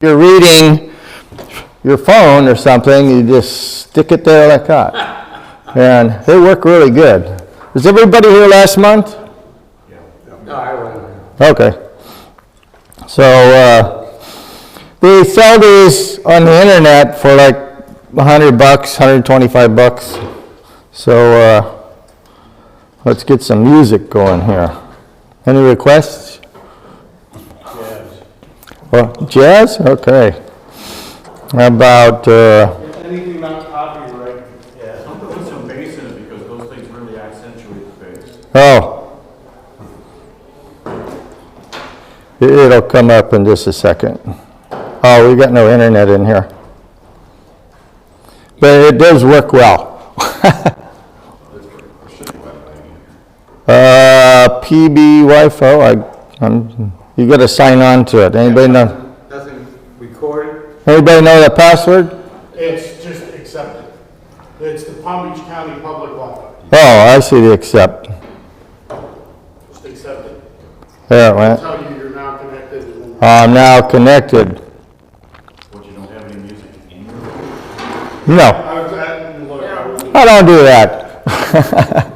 you're reading your phone or something, you just stick it there like that. And they work really good. Was everybody here last month? No, I wasn't. Okay. So they sell these on the internet for like $100, $125. So let's get some music going here. Any requests? Jazz. Well, jazz? Okay. How about, Anything not copyright. Yeah. Don't put some bass in it because those things really accentuate the bass. oh. It'll come up in just a second. Oh, we got no internet in here. But it does work well. PB Wi-Fi, you got to sign on to it. Anybody know? Doesn't record. Anybody know the password? It's just accepted. It's the Palm Beach County Public Wi-Fi. Oh, I see the accept. Just accept it. There it went. Tell you you're now connected. And then I'm now connected. What, you don't have any music in your No, I was at, look, I was- I don't do that.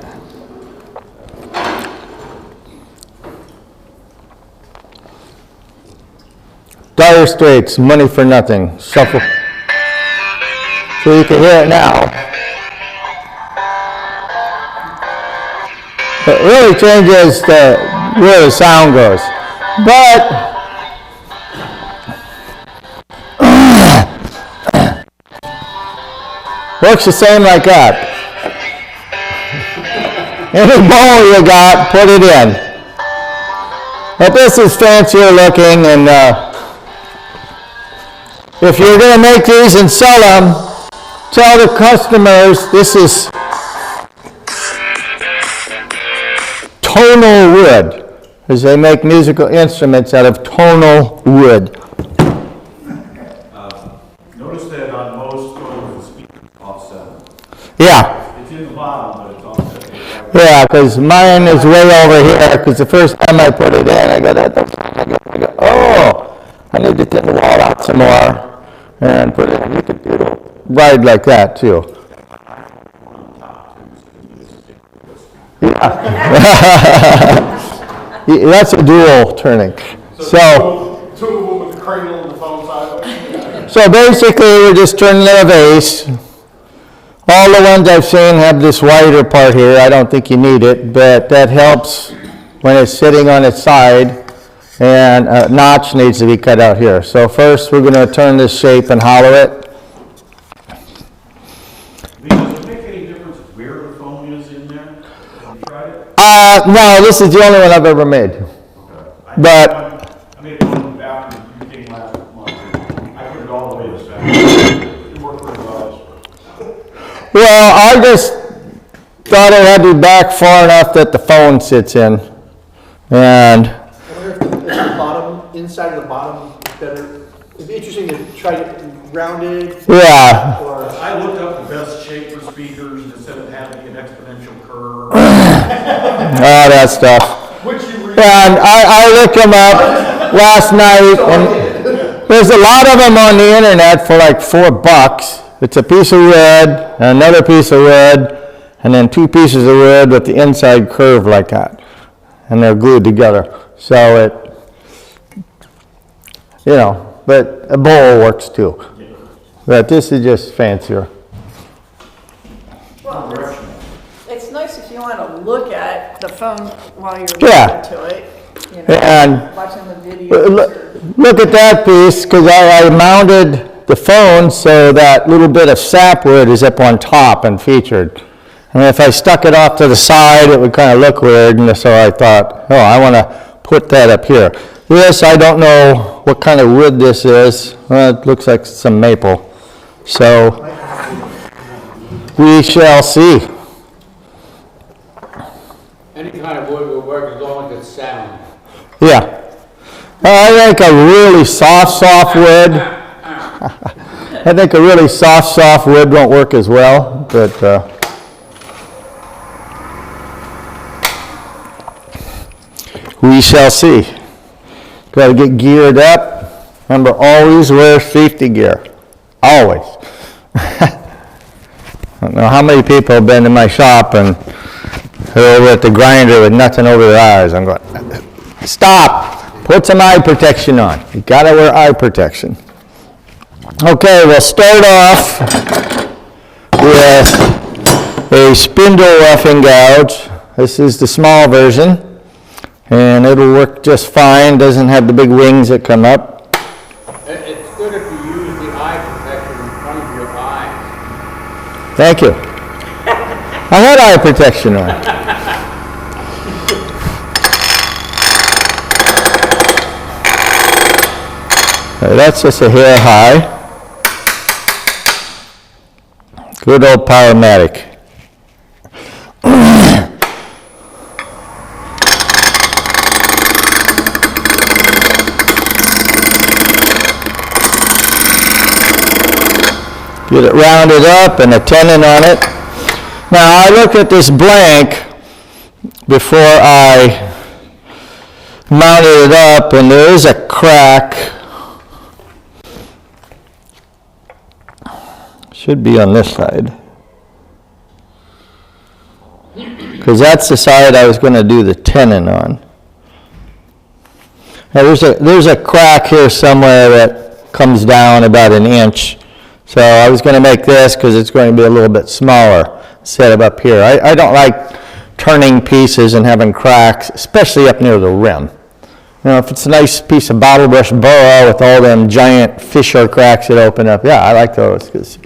Dire Straits, Money for Nothing, shuffle. So you can hear it now. It really changes where the sound goes. But works the same like that. Any bowl you got, put it in. But this is fancier looking, and if you're going to make these and sell them, tell the customers this is tonal wood, because they make musical instruments out of tonal wood. Notice that on most phones, the speaker's offset. Yeah. It's in the bottom, but it's offset. Yeah, because mine is way over here, because the first time I put it in, I go, oh, I need to take the wall out some more and put it in. You could ride like that, too. Yeah. Yeah, that's a dual turning. So two of them with the cradle and the phone sideways. So basically, we're just turning in a vase. All the ones I've seen have this wider part here. I don't think you need it, but that helps when it's sitting on its side, and a notch needs to be cut out here. So first, we're going to turn this shape and hollow it. Does it make any difference where the phone is in there? Have you tried it? No, this is the only one I've ever made. Okay. But I made one after you came last month. I put it all the way to the center. It worked pretty well. well, I just thought it had to be back far enough that the phone sits in, and I wonder if the bottom, inside of the bottom, is better. It'd be interesting to try to round it, yeah. or I looked up the best shape for speakers and it said it had to be an exponential curve. All that stuff. And I looked them up last night, and there's a lot of them on the internet for like $4. It's a piece of wood, another piece of wood, and then two pieces of wood with the inside curve like that. And they're glued together. So it, but a bowl works too. But this is just fancier. Well, it's nice if you want to look at the phone while you're Yeah. listening to it, And watching the videos. look at that piece, because I mounted the phone so that little bit of sapwood is up on top and featured. And if I stuck it off to the side, it would kind of look weird, and so I thought, oh, I want to put that up here. This, I don't know what kind of wood this is. Well, it looks like some maple. So we shall see. Any kind of wood will work as long as it's sound. Yeah. I think a really soft wood. I think a really soft wood won't work as well, but we shall see. Got to get geared up. Remember, always wear safety gear. Always. I don't know how many people have been in my shop and they're over at the grinder with nothing over their eyes. I'm going, stop! Put some eye protection on. You gotta wear eye protection. Okay, we'll start off with a spindle roughing gouge. This is the small version, and it'll work just fine. Doesn't have the big wings that come up. It's good if you use the eye protection in front of your eyes. Thank you. I had eye protection on. That's just a hair high. Good old Powermatic. Get it rounded up and a tenon on it. Now I looked at this blank before I mounted it up, and there is a crack. Should be on this side, because that's the side I was going to do the tenon on. Now there's a crack here somewhere that comes down about an inch. So I was going to make this because it's going to be a little bit smaller instead of up here. I don't like turning pieces and having cracks, especially up near the rim. You know, if it's a nice piece of bottle brush burra with all them giant fissure cracks that open up, yeah, I like those because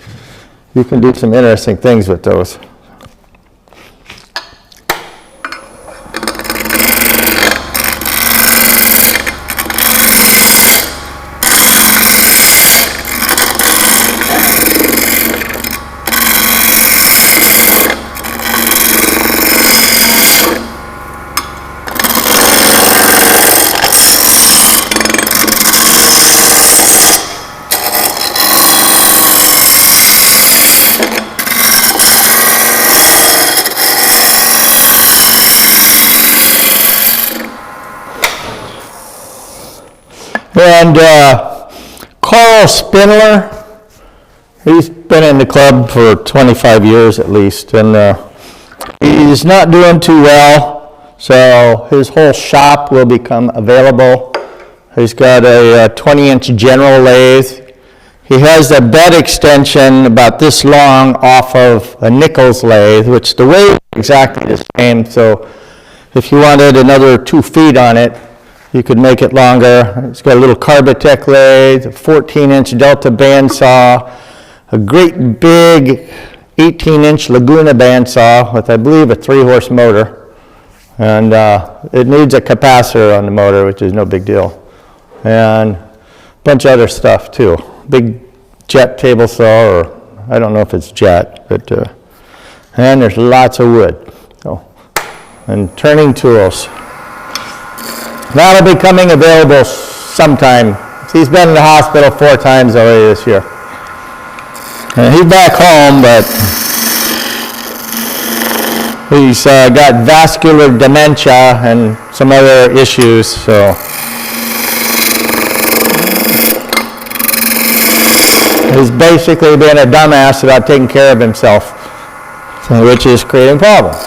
you can do some interesting things with those. And Carl Spindler, he's been in the club for 25 years at least, and he's not doing too well, so his whole shop will become available. He's got a 20-inch general lathe. He has a bed extension about this long off of a Nichols lathe, which the weight is exactly the same, so if you wanted another 2 feet on it, you could make it longer. It's got a little Carbotech lathe, a 14-inch Delta bandsaw, a great big 18-inch Laguna bandsaw with, I believe, a 3-horse motor. And it needs a capacitor on the motor, which is no big deal. And a bunch of other stuff, too. Big jet table saw, or I don't know if it's jet, but, and there's lots of wood. So, and turning tools. That'll be coming available sometime. He's been in the hospital 4 times already this year. And he's back home, but he's got vascular dementia and some other issues, so. He's basically been a dumbass about taking care of himself, which is creating problems.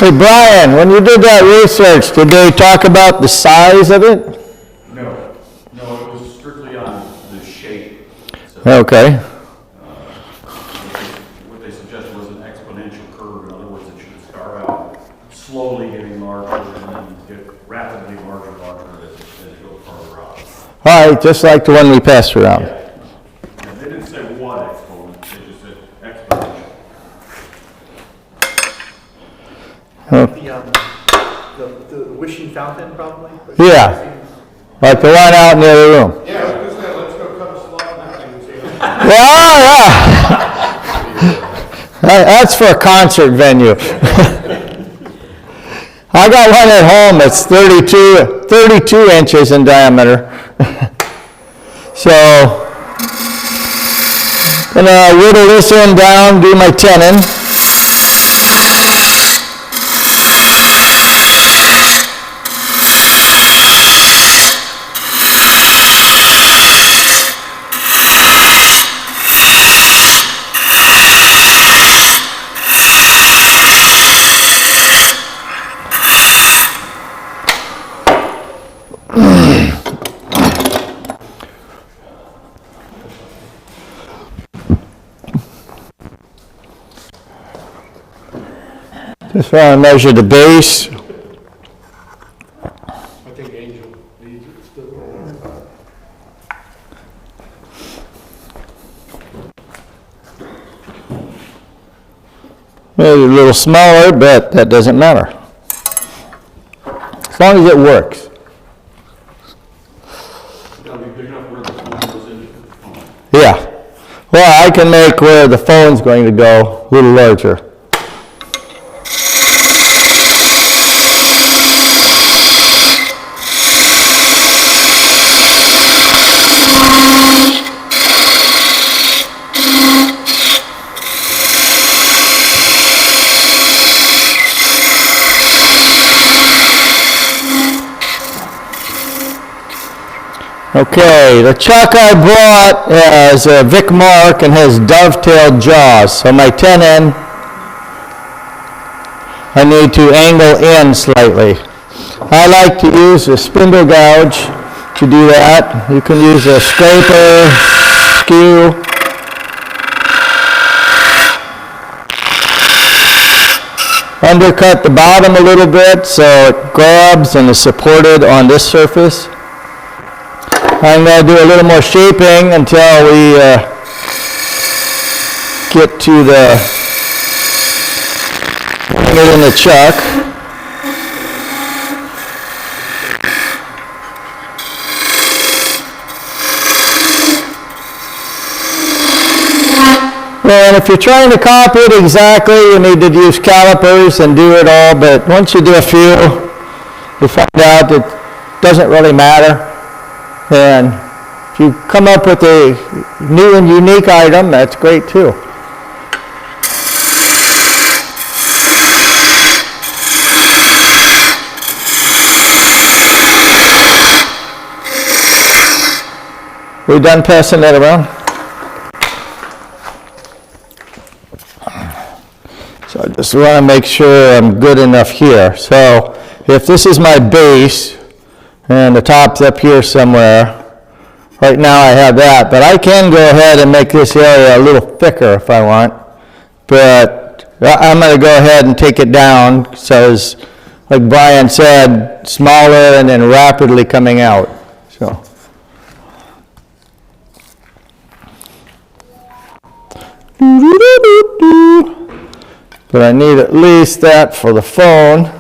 Hey Brian, when you did that research, did they talk about the size of it? No, it was strictly on the shape. So, Okay. what they suggested was an exponential curve. In other words, it should start out slowly getting larger and then get rapidly larger as it goes farther out. All right, just like the one we passed around. And they didn't say what exponent, they just said exponential. The wishing fountain, probably? Yeah, like the one out near the room. Yeah, I was gonna say, let's go cut a slot on that thing and see. Yeah. That's for a concert venue. I got one at home that's 32 inches in diameter. So, gonna whittle this end down, do my tenon. Just want to measure the base. I think Angel needs it still. Maybe a little smaller, but that doesn't matter. As long as it works. It's gotta be big enough where the phone goes into the phone. Yeah. Well, I can make where the phone's going to go a little larger. Okay, the chuck I brought is a Vic Mark and has dovetailed jaws. So my tenon, I need to angle in slightly. I like to use a spindle gouge to do that. You can use a scraper, skew. Undercut the bottom a little bit so it grabs and is supported on this surface. I'm going to do a little more shaping until we get to the angle in the chuck. And if you're trying to copy it exactly, you need to use calipers and do it all, but once you do a few, you find out it doesn't really matter. And if you come up with a new and unique item, that's great too. We done passing that around? So I just want to make sure I'm good enough here. So if this is my base, and the top's up here somewhere. Right now I have that, but I can go ahead and make this area a little thicker if I want. But I'm going to go ahead and take it down, so as, like Brian said, smaller and then rapidly coming out. So. But I need at least that for the phone.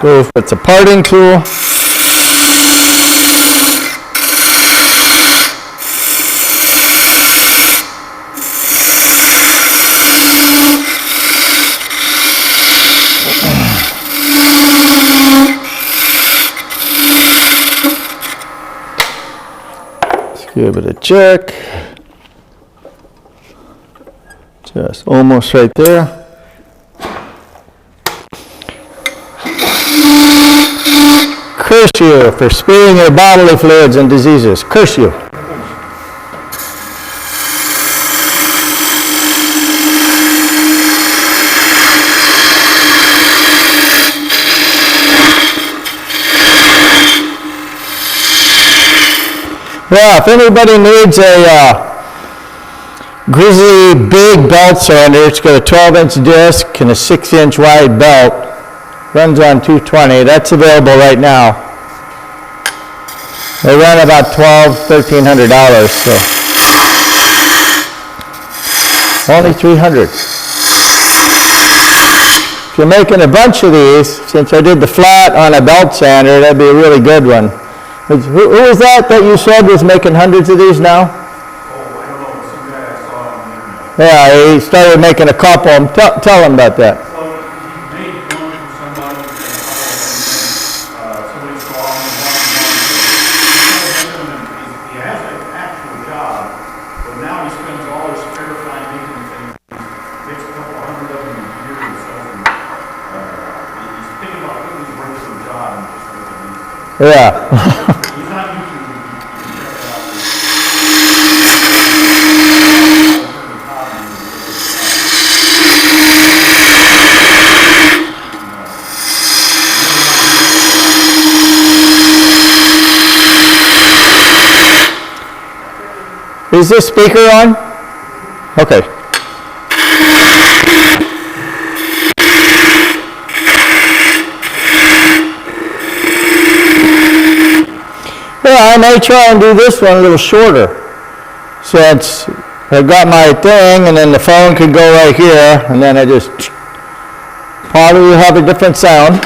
Go with the parting tool. Let's give it a check. Just almost right there. Curse you for spewing your bodily fluids and diseases. Curse you. Well, if anybody needs a Grizzly big belt sander, it's got a 12-inch disc and a 6-inch wide belt. Runs on 220. That's available right now. They run about $1,200–1,300, so only $300. If you're making a bunch of these, since I did the flat on a belt sander, that'd be a really good one. Who was that you said was making hundreds of these now? Oh, I don't know, some guy I saw on the internet. Yeah, he started making a couple. Tell him about that. Well, he made one for somebody, and somebody saw him and wanted one. He has an actual job, but now he spends all his spare time making things. He makes a couple hundred of them a year and sells them. He's thinking about putting his work to a job and just making these things. Yeah. He's not YouTube, you can check it out. Is this speaker on? Okay. Yeah, I may try and do this one a little shorter, since I've got my thing, and then the phone could go right here, and then I just probably will have a different sound.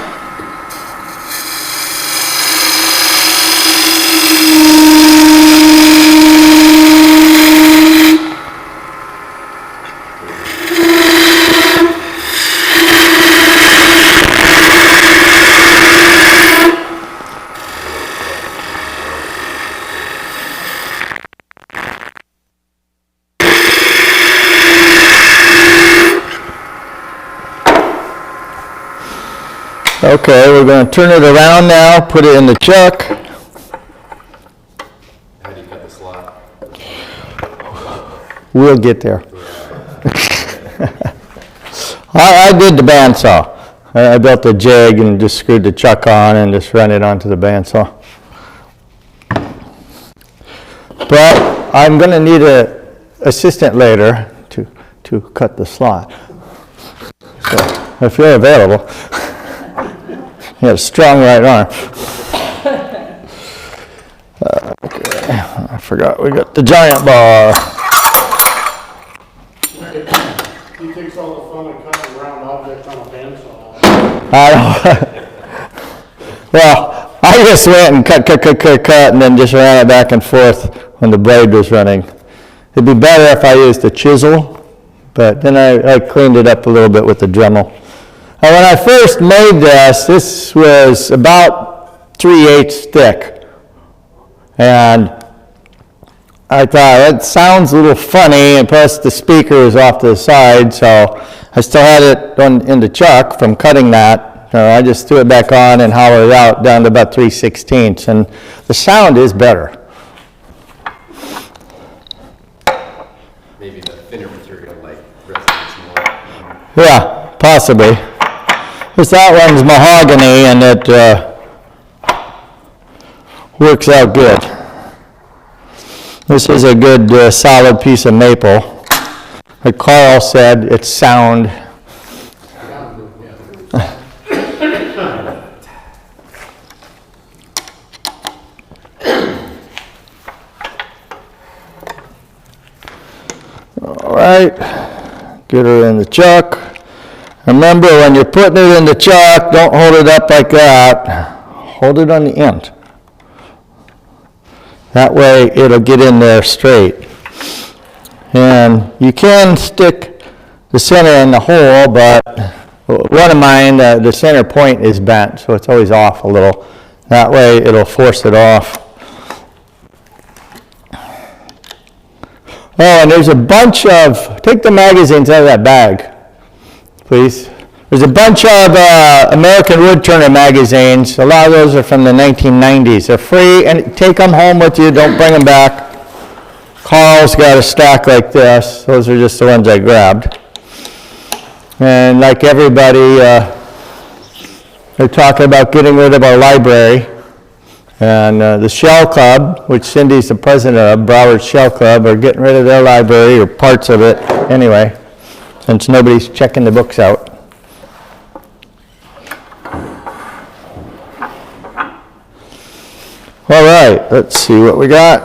Okay, we're going to turn it around now, put it in the chuck. How do you cut the slot? We'll get there. I did the bandsaw. I built a jig and just screwed the chuck on and just run it onto the bandsaw. But I'm going to need an assistant later to cut the slot. So if you're available. You have a strong right arm. Okay, I forgot we got the giant bar. He takes all the fun of cutting round objects on a bandsaw. Well, I just went and cut, and then just ran it back and forth when the blade was running. It'd be better if I used a chisel, but then I cleaned it up a little bit with the Dremel. Now, when I first made this was about 3/8 thick. And I thought, it sounds a little funny, and plus the speaker is off to the side, so I still had it in the chuck from cutting that. I just threw it back on and hollered it out down to about 3/16, and the sound is better. Maybe the thinner material like resonates more. Yeah, possibly. Because that one's mahogany, and it works out good. This is a good solid piece of maple. Like Carl said, it's sound. All right, get her in the chuck. Remember, when you're putting it in the chuck, don't hold it up like that. Hold it on the end. That way it'll get in there straight. And you can stick the center in the hole, but one of mine, the center point is bent, so it's always off a little. That way it'll force it off. Oh, and there's a bunch of, take the magazines out of that bag, please. There's a bunch of American Woodturner magazines. A lot of those are from the 1990s. They're free, and take them home with you. Don't bring them back. Carl's got a stack like this. Those are just the ones I grabbed. And like everybody, they're talking about getting rid of our library. And the Shell Club, which Cindy's the president of, Broward Shell Club, are getting rid of their library, or parts of it, anyway, since nobody's checking the books out. All right, let's see what we got.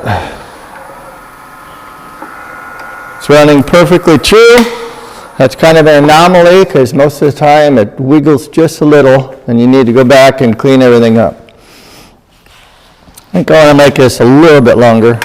It's running perfectly true. That's kind of an anomaly, because most of the time it wiggles just a little, and you need to go back and clean everything up. I think I want to make this a little bit longer.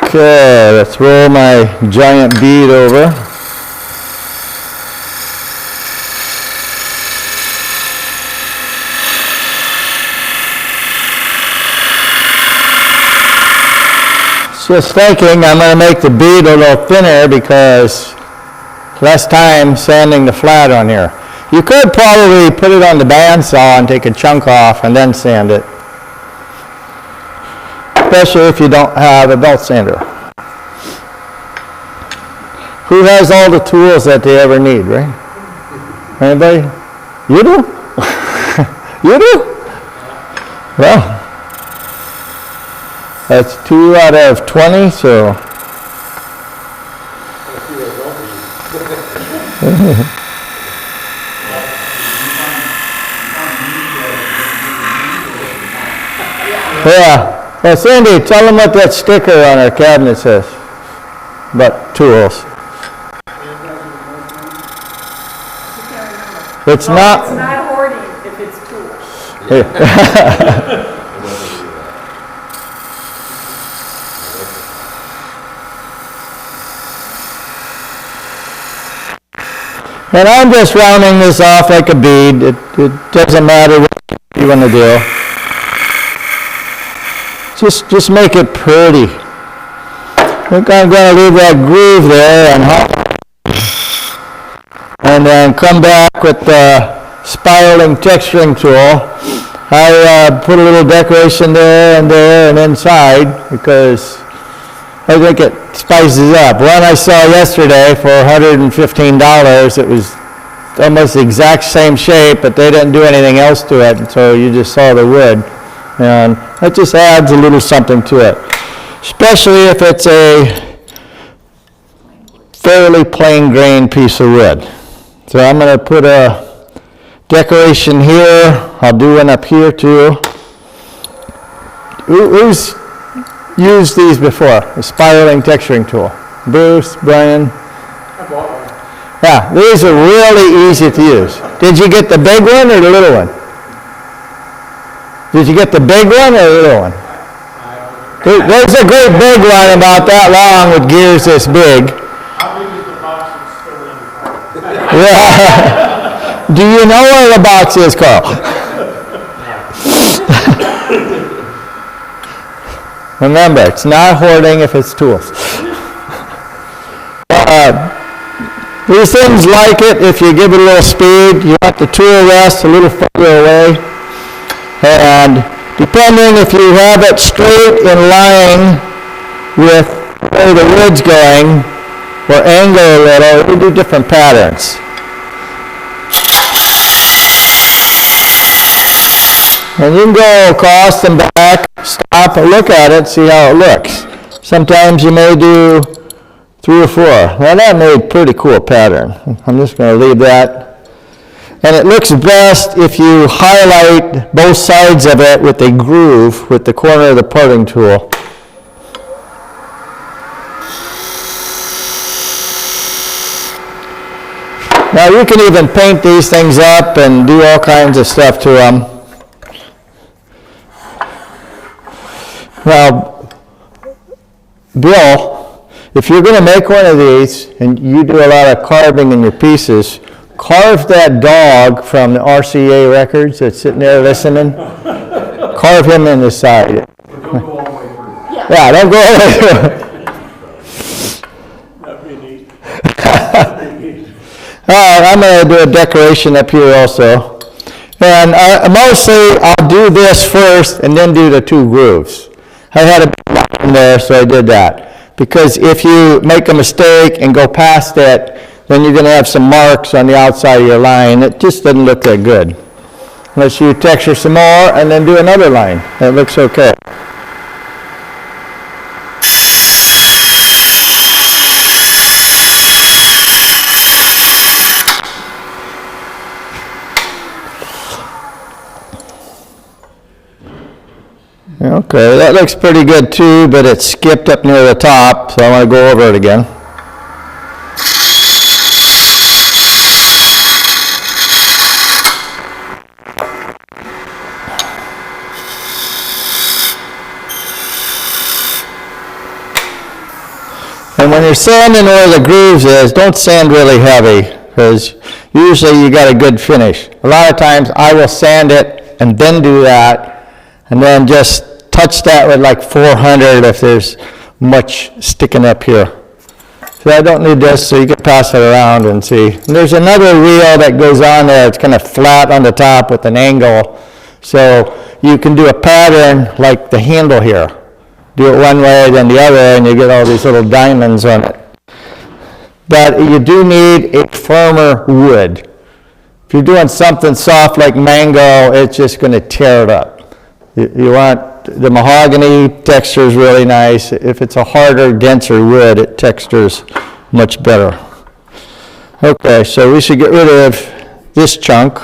Okay, let's roll my giant bead over. Just thinking, I'm going to make the bead a little thinner because less time sanding the flat on here. You could probably put it on the bandsaw and take a chunk off and then sand it. Especially if you don't have a belt sander. Who has all the tools that they ever need, right? Anybody? You do? You do? Well, that's 2 out of 20, so. Yeah. Well, Cindy, tell them what that sticker on our cabinet says about tools. It's It's not. not hoarding if it's tools. And I'm just rounding this off like a bead. It doesn't matter what you want to do. Just make it pretty. I think I'm going to leave that groove there and then come back with the spiraling texturing tool. I put a little decoration there and inside because I think it spices up. One I saw yesterday for $115, it was almost the exact same shape, but they didn't do anything else to it, so you just saw the wood. And that just adds a little something to it, especially if it's a fairly plain grained piece of wood. So I'm going to put a decoration here. I'll do one up here too. Who's used these before? The spiraling texturing tool. Bruce, Brian. I bought one. Yeah, these are really easy to use. Did you get the big one or the little one? Did you get the big one or the little one? There's a great big one about that long with gears this big. How big is the box that's still in the car? Yeah. Do you know where the box is, Carl? Remember, it's not hoarding if it's tools. These things like it if you give it a little speed. You want the tool rest a little further away. And depending if you have it straight in line with where the wood's going, or angle a little, we do different patterns. And you can go across and back, stop and look at it, see how it looks. Sometimes you may do 3 or 4. Well, that made a pretty cool pattern. I'm just going to leave that. And it looks best if you highlight both sides of it with a groove with the corner of the parting tool. Now you can even paint these things up and do all kinds of stuff to them. Now, Bill, if you're going to make one of these and you do a lot of carving in your pieces, carve that dog from the RCA records that's sitting there listening. Carve him in the side. But don't go all the way through. Yeah, don't go over. That'd be neat. All right, I'm going to do a decoration up here also. And mostly I'll do this first and then do the 2 grooves. I had a big line there, so I did that. Because if you make a mistake and go past it, then you're going to have some marks on the outside of your line. It just doesn't look that good. Unless you texture some more and then do another line. That looks okay. Okay, that looks pretty good too, but it skipped up near the top, so I want to go over it again. And when you're sanding where the grooves is, don't sand really heavy, because usually you got a good finish. A lot of times I will sand it and then do that, and then just touch that with like 400 if there's much sticking up here. So I don't need this, so you can pass it around and see. And there's another reel that goes on there, it's kind of flat on the top with an angle. So you can do a pattern like the handle here. Do it one way, then the other, and you get all these little diamonds on it. But you do need a firmer wood. If you're doing something soft like mango, it's just going to tear it up. You want the mahogany texture is really nice. If it's a harder, denser wood, it textures much better. Okay, so we should get rid of this chunk.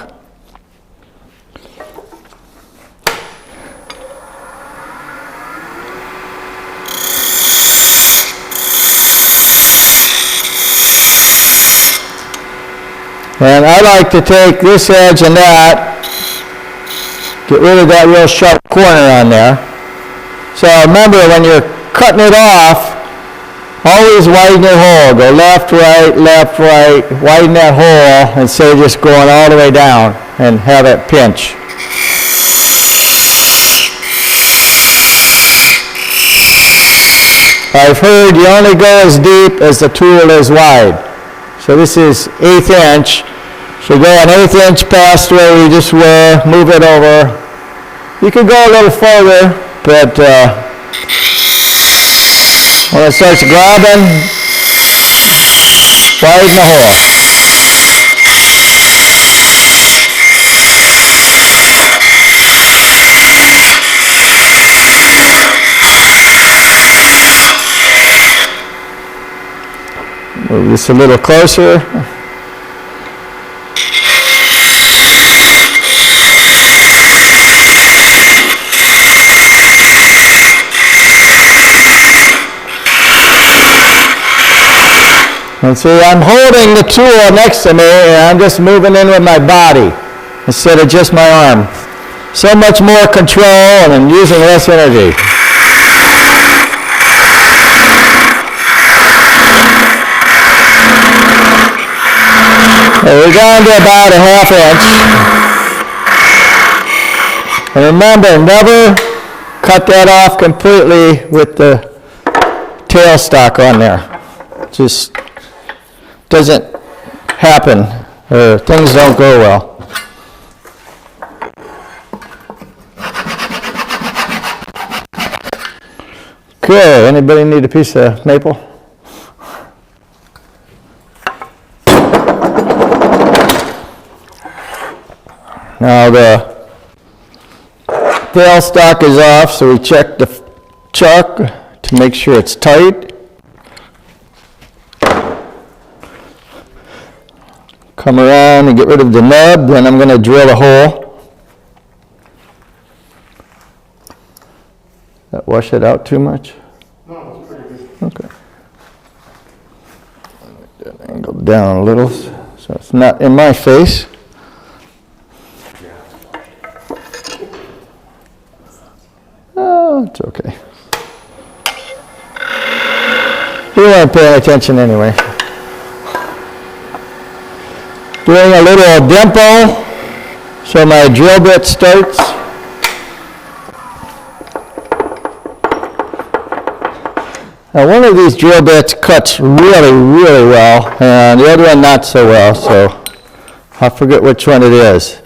And I like to take this edge and that, get rid of that real sharp corner on there. So remember, when you're cutting it off, always widen your hole. Go left, right, widen that hole instead of just going all the way down and have it pinch. I've heard you only go as deep as the tool is wide. So this is 1/8 inch. So go an 1/8 inch past where we just were, move it over. You can go a little further, but when it starts grabbing, widen the hole. Move this a little closer. And see, I'm holding the tool next to me, and I'm just moving in with my body instead of just my arm. So much more control, and I'm using less energy. We're down to about 1/2 inch. And remember, never cut that off completely with the tailstock on there. Just doesn't happen, or things don't go well. Okay, anybody need a piece of maple? Now the tailstock is off, so we check the chuck to make sure it's tight. Come around and get rid of the nub, then I'm going to drill a hole. That wash it out too much? No, it's pretty good. Okay. Make that angle down a little so it's not in my face. Oh, it's okay. You weren't paying attention anyway. Doing a little dimple so my drill bit starts. Now one of these drill bits cuts really, really well, and the other one not so well, so I forget which one it is.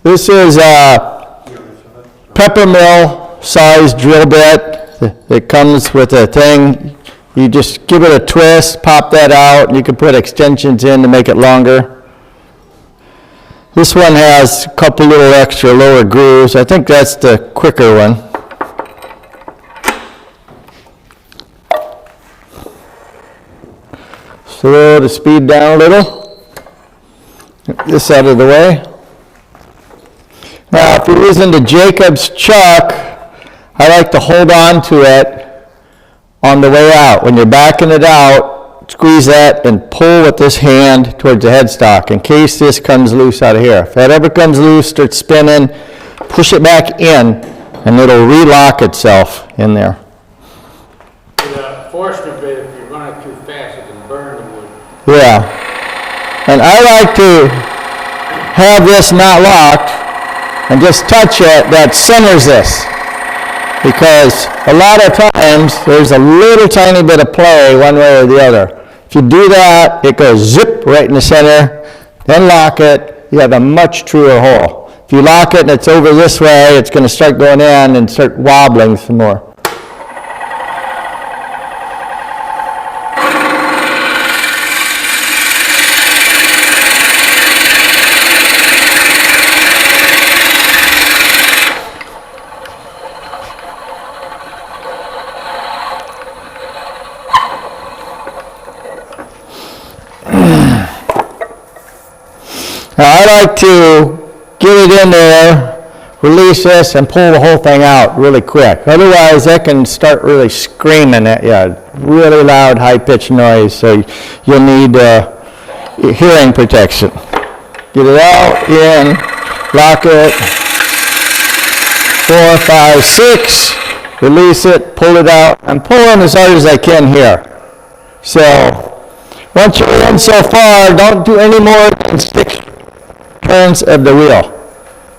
This is a peppermill size drill bit. It comes with a thing. You just give it a twist, pop that out, and you can put extensions in to make it longer. This one has a couple little extra lower grooves. I think that's the quicker one. Slow the speed down a little. Get this out of the way. Now, if you're using the Jacobs chuck, I like to hold on to it on the way out. When you're backing it out, squeeze that and pull with this hand towards the headstock in case this comes loose out of here. If that ever comes loose, starts spinning, push it back in and it'll relock itself in there. The Forester bit Yeah. And I like to have this not locked and just touch it that centers this. Because a lot of times there's a little tiny bit of play one way or the other. If you do that, it goes zip right in the center, then lock it, you have a much truer hole. If you lock it and it's over this way, it's going to start going in and start wobbling some more. Now I like to get it in there, release this, and pull the whole thing out really quick. Otherwise, that can start really screaming at you. Really loud, high-pitched noise, so you'll need hearing protection. Get it out, in, lock it, 4, 5, 6, release it, pull it out. I'm pulling as hard as I can here. So, once you're in so far, don't do any more than 6 turns of the wheel.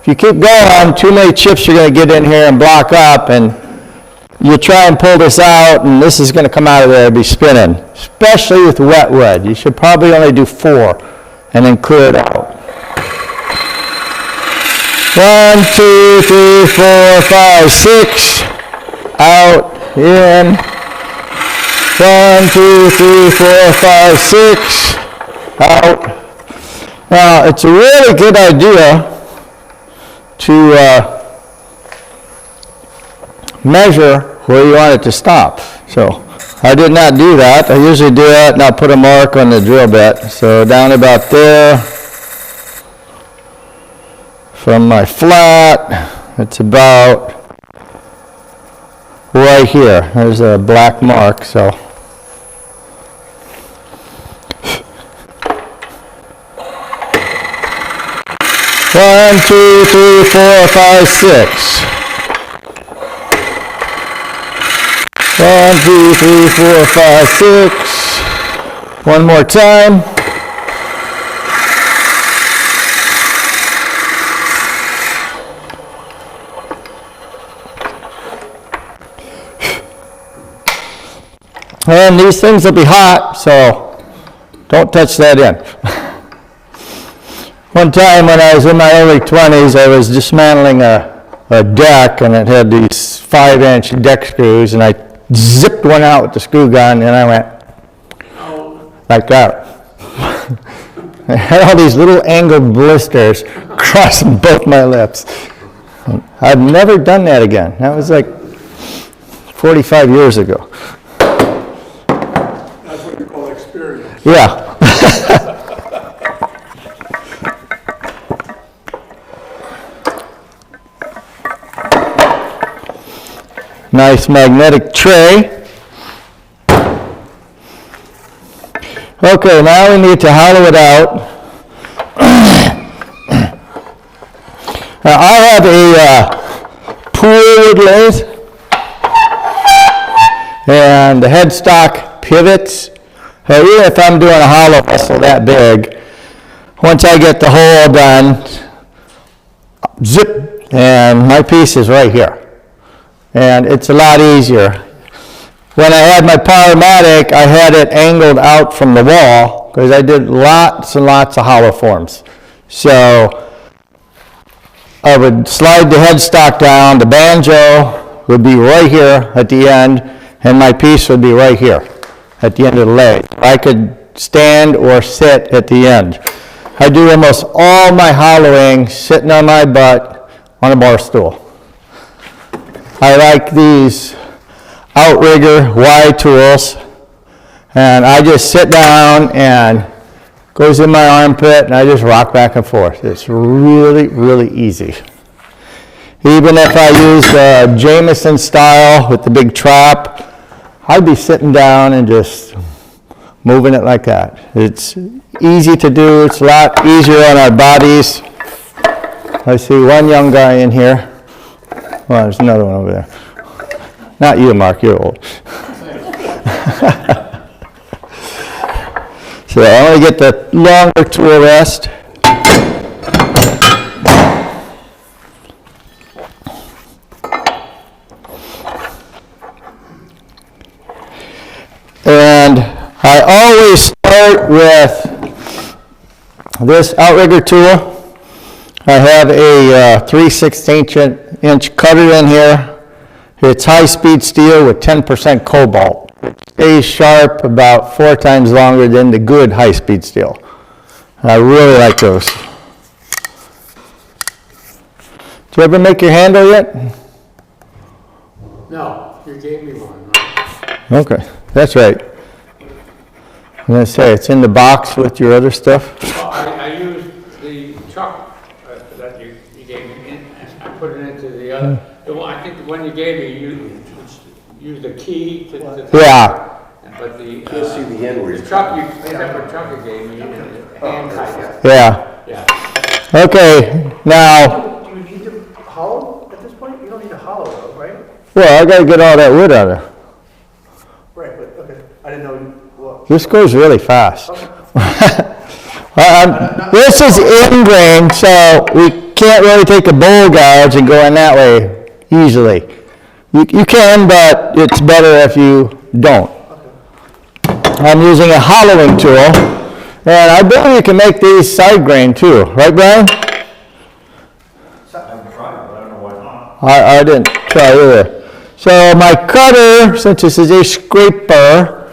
If you keep going, too many chips are going to get in here and block up, and you try and pull this out, and this is going to come out of there and be spinning, especially with wet wood. You should probably only do 4 and then clear it out. 1, 2, 3, 4, 5, 6, out, in. 1, 2, 3, 4, 5, 6, out. Now, it's a really good idea to measure where you want it to stop. So, I did not do that. I usually do that and I'll put a mark on the drill bit. So, down about there, from my flat, it's about right here. There's a black mark, so. 1, 2, 3, 4, 5, 6. 1, 2, 3, 4, 5, 6. One more time. And these things will be hot, so don't touch that in. One time when I was in my early 20s, I was dismantling a deck, and it had these 5-inch deck screws, and I zipped one out with the screw gun, and I went like that. I had all these little angled blisters crossing both my lips. I've never done that again. That was like 45 years ago. That's what you call experience. Yeah. Nice magnetic tray. Okay, now we need to hollow it out. Now I have a pool wood lathe, and the headstock pivots. Even if I'm doing a hollow vessel that big, once I get the hole done, zip, and my piece is right here. And it's a lot easier. When I had my Powermatic, I had it angled out from the wall because I did lots and lots of hollow forms. So I would slide the headstock down, the banjo would be right here at the end, and my piece would be right here at the end of the lathe. I could stand or sit at the end. I do almost all my hollowing sitting on my butt on a bar stool. I like these Outrigger Y tools, and I just sit down and goes in my armpit, and I just rock back and forth. It's really, really easy. Even if I used the Jameson style with the big trap, I'd be sitting down and just moving it like that. It's easy to do. It's a lot easier on our bodies. I see one young guy in here. Well, there's another one over there. Not you, Mark, you're old. So So I want to get the longer tool rest. And I always start with this outrigger tool. I have a 3/16" cutter in here. It's high-speed steel with 10% cobalt. It stays sharp about 4 times longer than the good high-speed steel. I really like those. Did you ever make your handle yet? No, you gave me one. Okay, that's right. I'm gonna say, it's in the box with your other stuff. Well, I used the chuck that you gave me, and I put it into the other, the one, I think the one you gave me, you used the key to. Yeah, But the. Can't see the end where The it's. chuck, separate chuck you gave me, hand tight. yeah. Yeah. Okay, now, Do you need to hollow at this point? You don't need to hollow though, right? well, I gotta get all that wood out of there. Right, but, okay, I didn't know what. This goes really fast. This is ingrained, so we can't really take a bowl gouge and go in that way easily. You can, but it's better if you don't. I'm using a hollowing tool, and I believe you can make these side grain too, right, Brian? I haven't tried it, but I don't know why not. I didn't try either. So my cutter, since this is a scraper,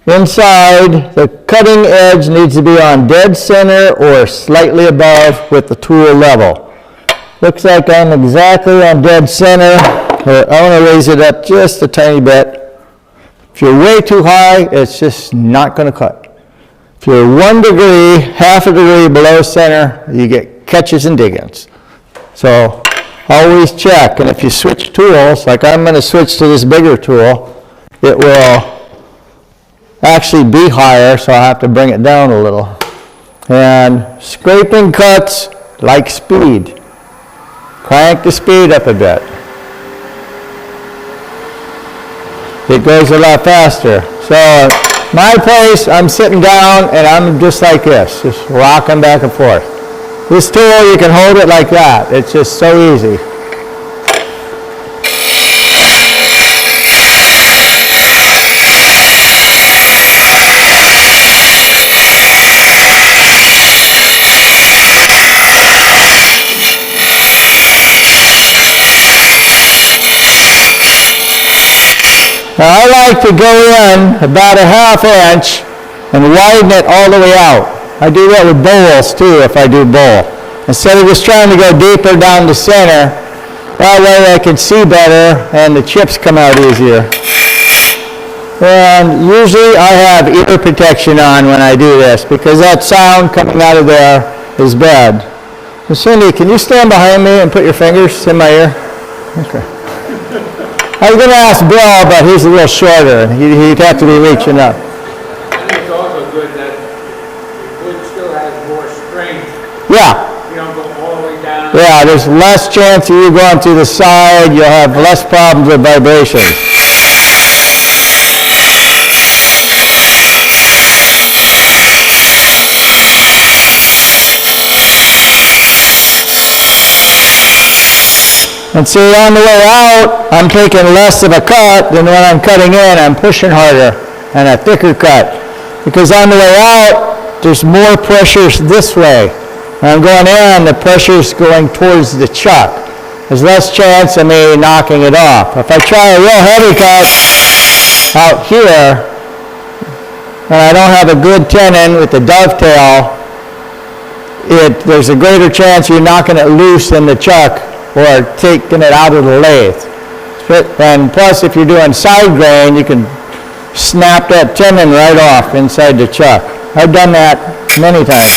inside, the cutting edge needs to be on dead center or slightly above with the tool level. Looks like I'm exactly on dead center. I want to raise it up just a tiny bit. If you're way too high, it's just not going to cut. If you're 1 degree, half a degree below center, you get catches and diggins. So always check, and if you switch tools, like I'm going to switch to this bigger tool, it will actually be higher, so I have to bring it down a little. And scraping cuts like speed. Crank the speed up a bit. It goes a lot faster. So my place, I'm sitting down and I'm just like this, just rocking back and forth. This tool, you can hold it like that. It's just so easy. Now I like to go in about a ½ inch and widen it all the way out. I do that with bowls too if I do bowl. Instead of just trying to go deeper down the center, that way I can see better and the chips come out easier. And usually I have ear protection on when I do this because that sound coming out of there is bad. So Cindy, can you stand behind me and put your fingers in my ear? Okay. I was going to ask Bill, but he's a little shorter. He'd have to be reaching up. I think it's also good that the wood still has more strength. Yeah, You don't go all the way down. yeah, there's less chance of you going to the side. You'll have less problems with vibrations. And see, on the way out, I'm taking less of a cut than when I'm cutting in. I'm pushing harder and a thicker cut. Because on the way out, there's more pressures this way. When I'm going in, the pressure's going towards the chuck. There's less chance of me knocking it off. If I try a real heavy cut out here, and I don't have a good tenon with the dovetail, there's a greater chance you're knocking it loose in the chuck or taking it out of the lathe. And plus, if you're doing side grain, you can snap that tenon right off inside the chuck. I've done that many times.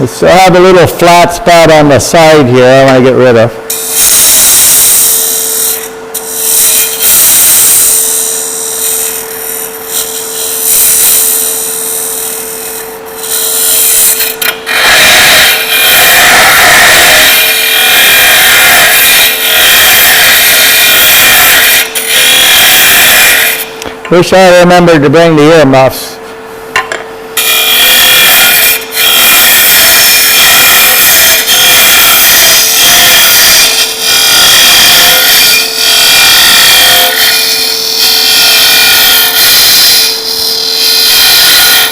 I still have a little flat spot on the side here I want to get rid of. Wish I remembered to bring the earmuffs.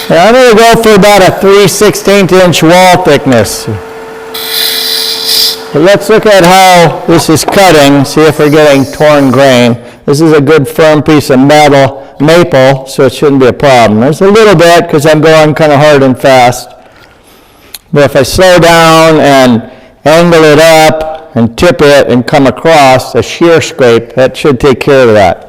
Now I'm going to go for about a 3/16 inch wall thickness. But let's look at how this is cutting, see if we're getting torn grain. This is a good firm piece of maple, so it shouldn't be a problem. There's a little bit because I'm going kind of hard and fast. But if I slow down and angle it up and tip it and come across a shear scrape, that should take care of that.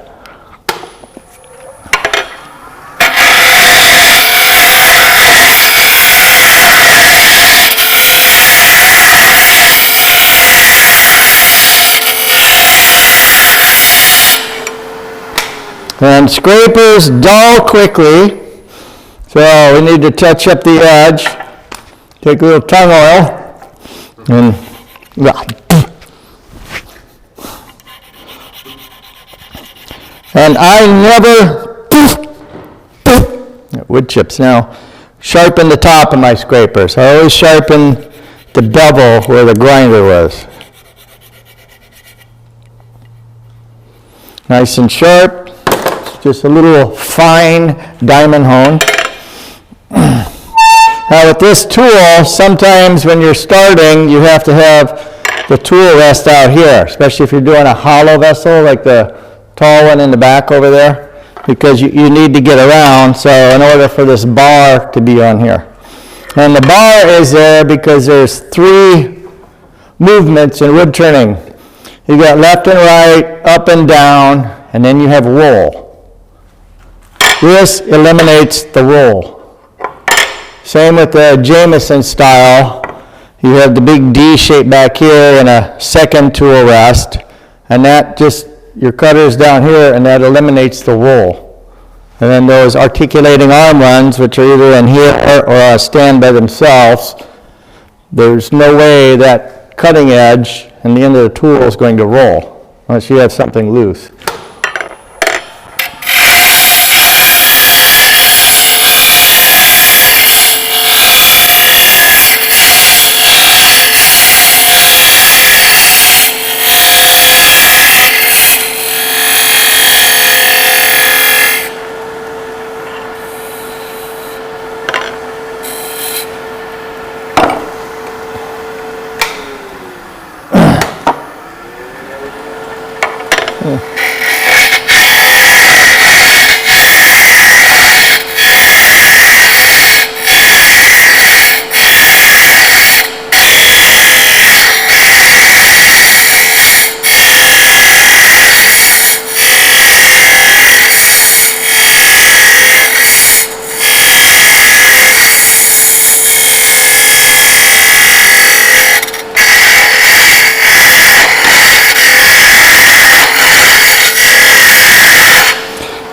And scrapers dull quickly, so we need to touch up the edge. Take a little tongue oil, and I never, wood chips now, sharpen the top of my scrapers. I always sharpen the bevel where the grinder was. Nice and sharp. Just a little fine diamond hone. Now with this tool, sometimes when you're starting, you have to have the tool rest out here, especially if you're doing a hollow vessel like the tall one in the back over there, because you need to get around, so in order for this bar to be on here. And the bar is there because there's 3 movements in wood turning. You got left and right, up and down, and then you have roll. This eliminates the roll. Same with the Jameson style. You have the big D shape back here and a second tool rest, and that just, your cutter's down here, and that eliminates the roll. And then those articulating arm runs, which are either in here or stand by themselves, there's no way that cutting edge and the end of the tool is going to roll unless you have something loose.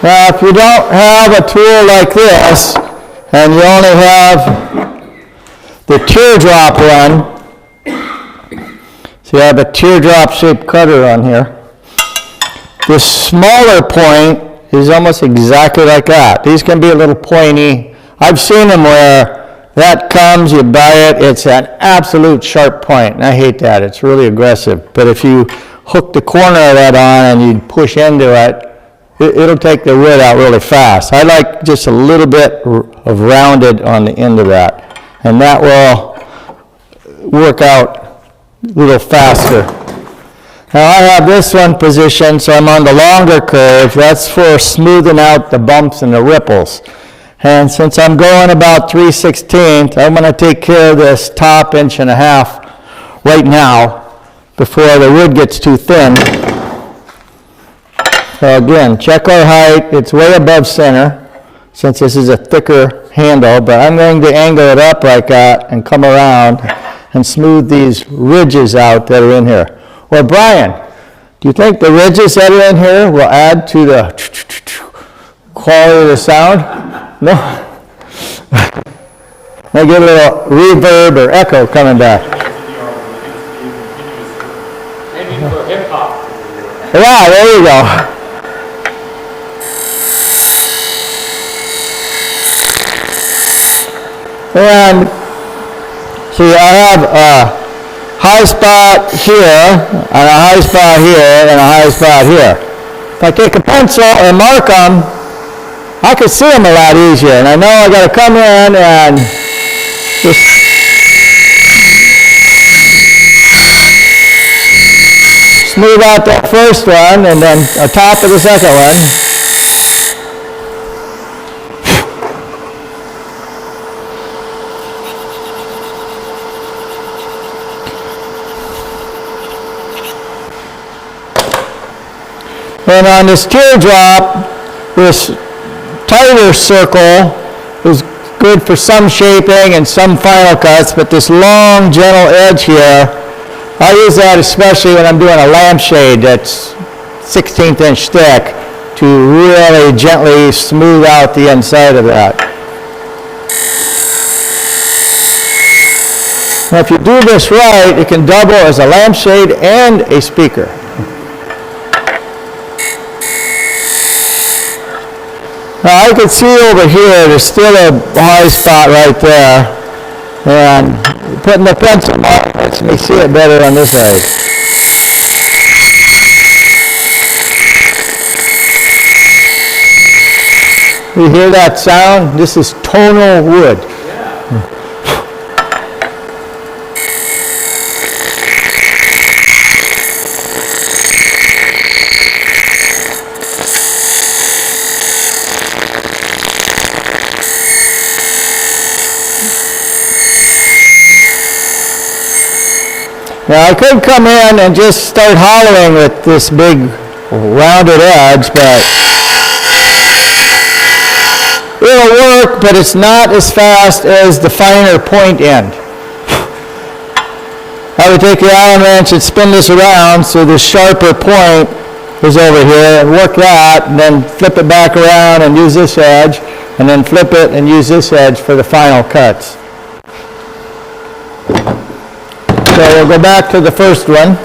Now, if you don't have a tool like this, and you only have the teardrop one, so you have a teardrop shaped cutter on here, the smaller point is almost exactly like that. These can be a little pointy. I've seen them where that comes, you buy it, it's an absolute sharp point, and I hate that. It's really aggressive. But if you hook the corner of that on and you push into it, it'll take the wood out really fast. I like just a little bit of rounded on the end of that, and that will work out a little faster. Now I have this one positioned so I'm on the longer curve. That's for smoothing out the bumps and the ripples. And since I'm going about 3/16, I'm going to take care of this top 1.5 inches right now before the wood gets too thin. So again, check our height. It's way above center since this is a thicker handle, but I'm going to angle it up like that and come around and smooth these ridges out that are in here. Well, Brian, do you think the ridges that are in here will add to the quality of the sound? No? I get a little reverb or echo coming back. Maybe for hip hop. Yeah, there you go. And see, I have a high spot here, and a high spot here, and a high spot here. If I take a pencil and mark them, I can see them a lot easier. And I know I got to come in and just smooth out that first one, and then on top of the second one. And on this teardrop, this tighter circle is good for some shaping and some final cuts, but this long, gentle edge here, I use that especially when I'm doing a lampshade that's 16th inch thick to really gently smooth out the inside of that. Now if you do this right, it can double as a lampshade and a speaker. Now I can see over here, there's still a high spot right there, and putting the pencil on lets me see it better on this side. You hear that sound? This is tonal wood. Now I could come in and just start hollowing with this big rounded edge, but it'll work, but it's not as fast as the finer point end. I would take the Allen wrench and spin this around so the sharper point is over here, and work that, and then flip it back around and use this edge, and then flip it and use this edge for the final cuts. So we'll go back to the first one.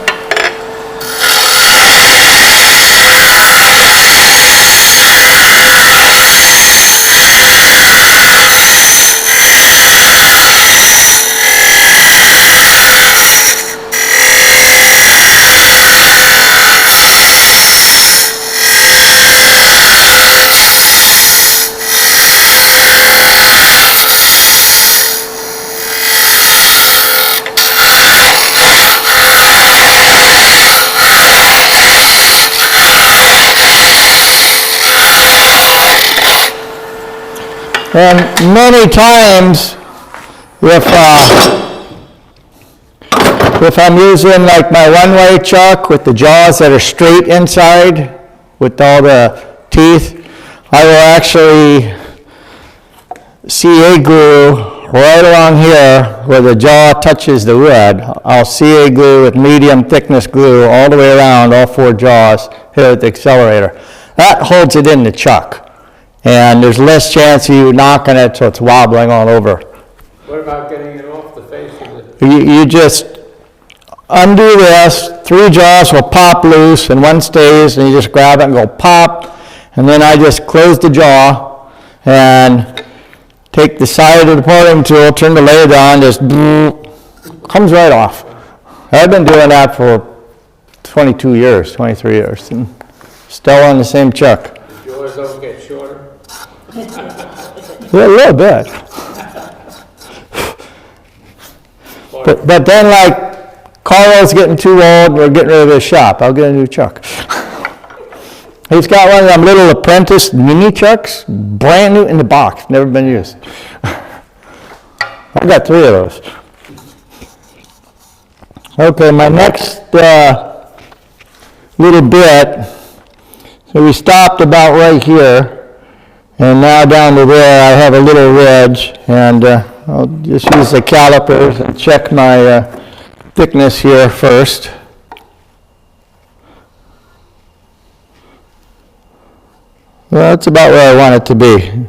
And many times, if I'm using like my one-way chuck with the jaws that are straight inside with all the teeth, I will actually CA glue right along here where the jaw touches the wood. I'll CA glue with medium thickness glue all the way around all four jaws here at the accelerator. That holds it in the chuck. And there's less chance of you knocking it so it's wobbling all over. What about getting it off the face of the... You just undo this, three jaws will pop loose and one stays, and you just grab it and go pop, and then I just close the jaw and take the side of the parting tool, turn the lathe on, just comes right off. I've been doing that for 22 years, 23 years, and still on the same chuck. The jaws don't get shorter? Yeah, a little bit. But then, like, Carl's getting too old, we're getting rid of his shop. I'll get a new chuck. He's got one of them little apprentice mini chucks, brand new in the box, never been used. I've got 3 of those. Okay, my next little bit, so we stopped about right here. And now down to there, I have a little ridge, and I'll just use the calipers and check my thickness here first. Well, that's about where I want it to be.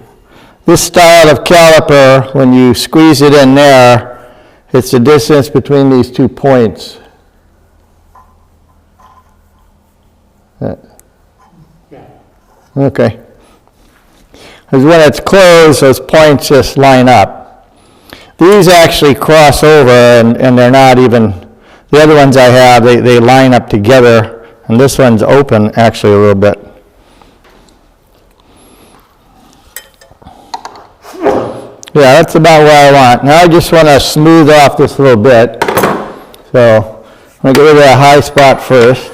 This style of caliper, when you squeeze it in there, it's the distance between these 2 points. Okay. Because when it's closed, those points just line up. these actually cross over and they're not even, the other ones I have, they line up together, and this one's open actually a little bit. Yeah, that's about what I want. Now I just want to smooth off this little bit. So I'm going to get rid of that high spot first.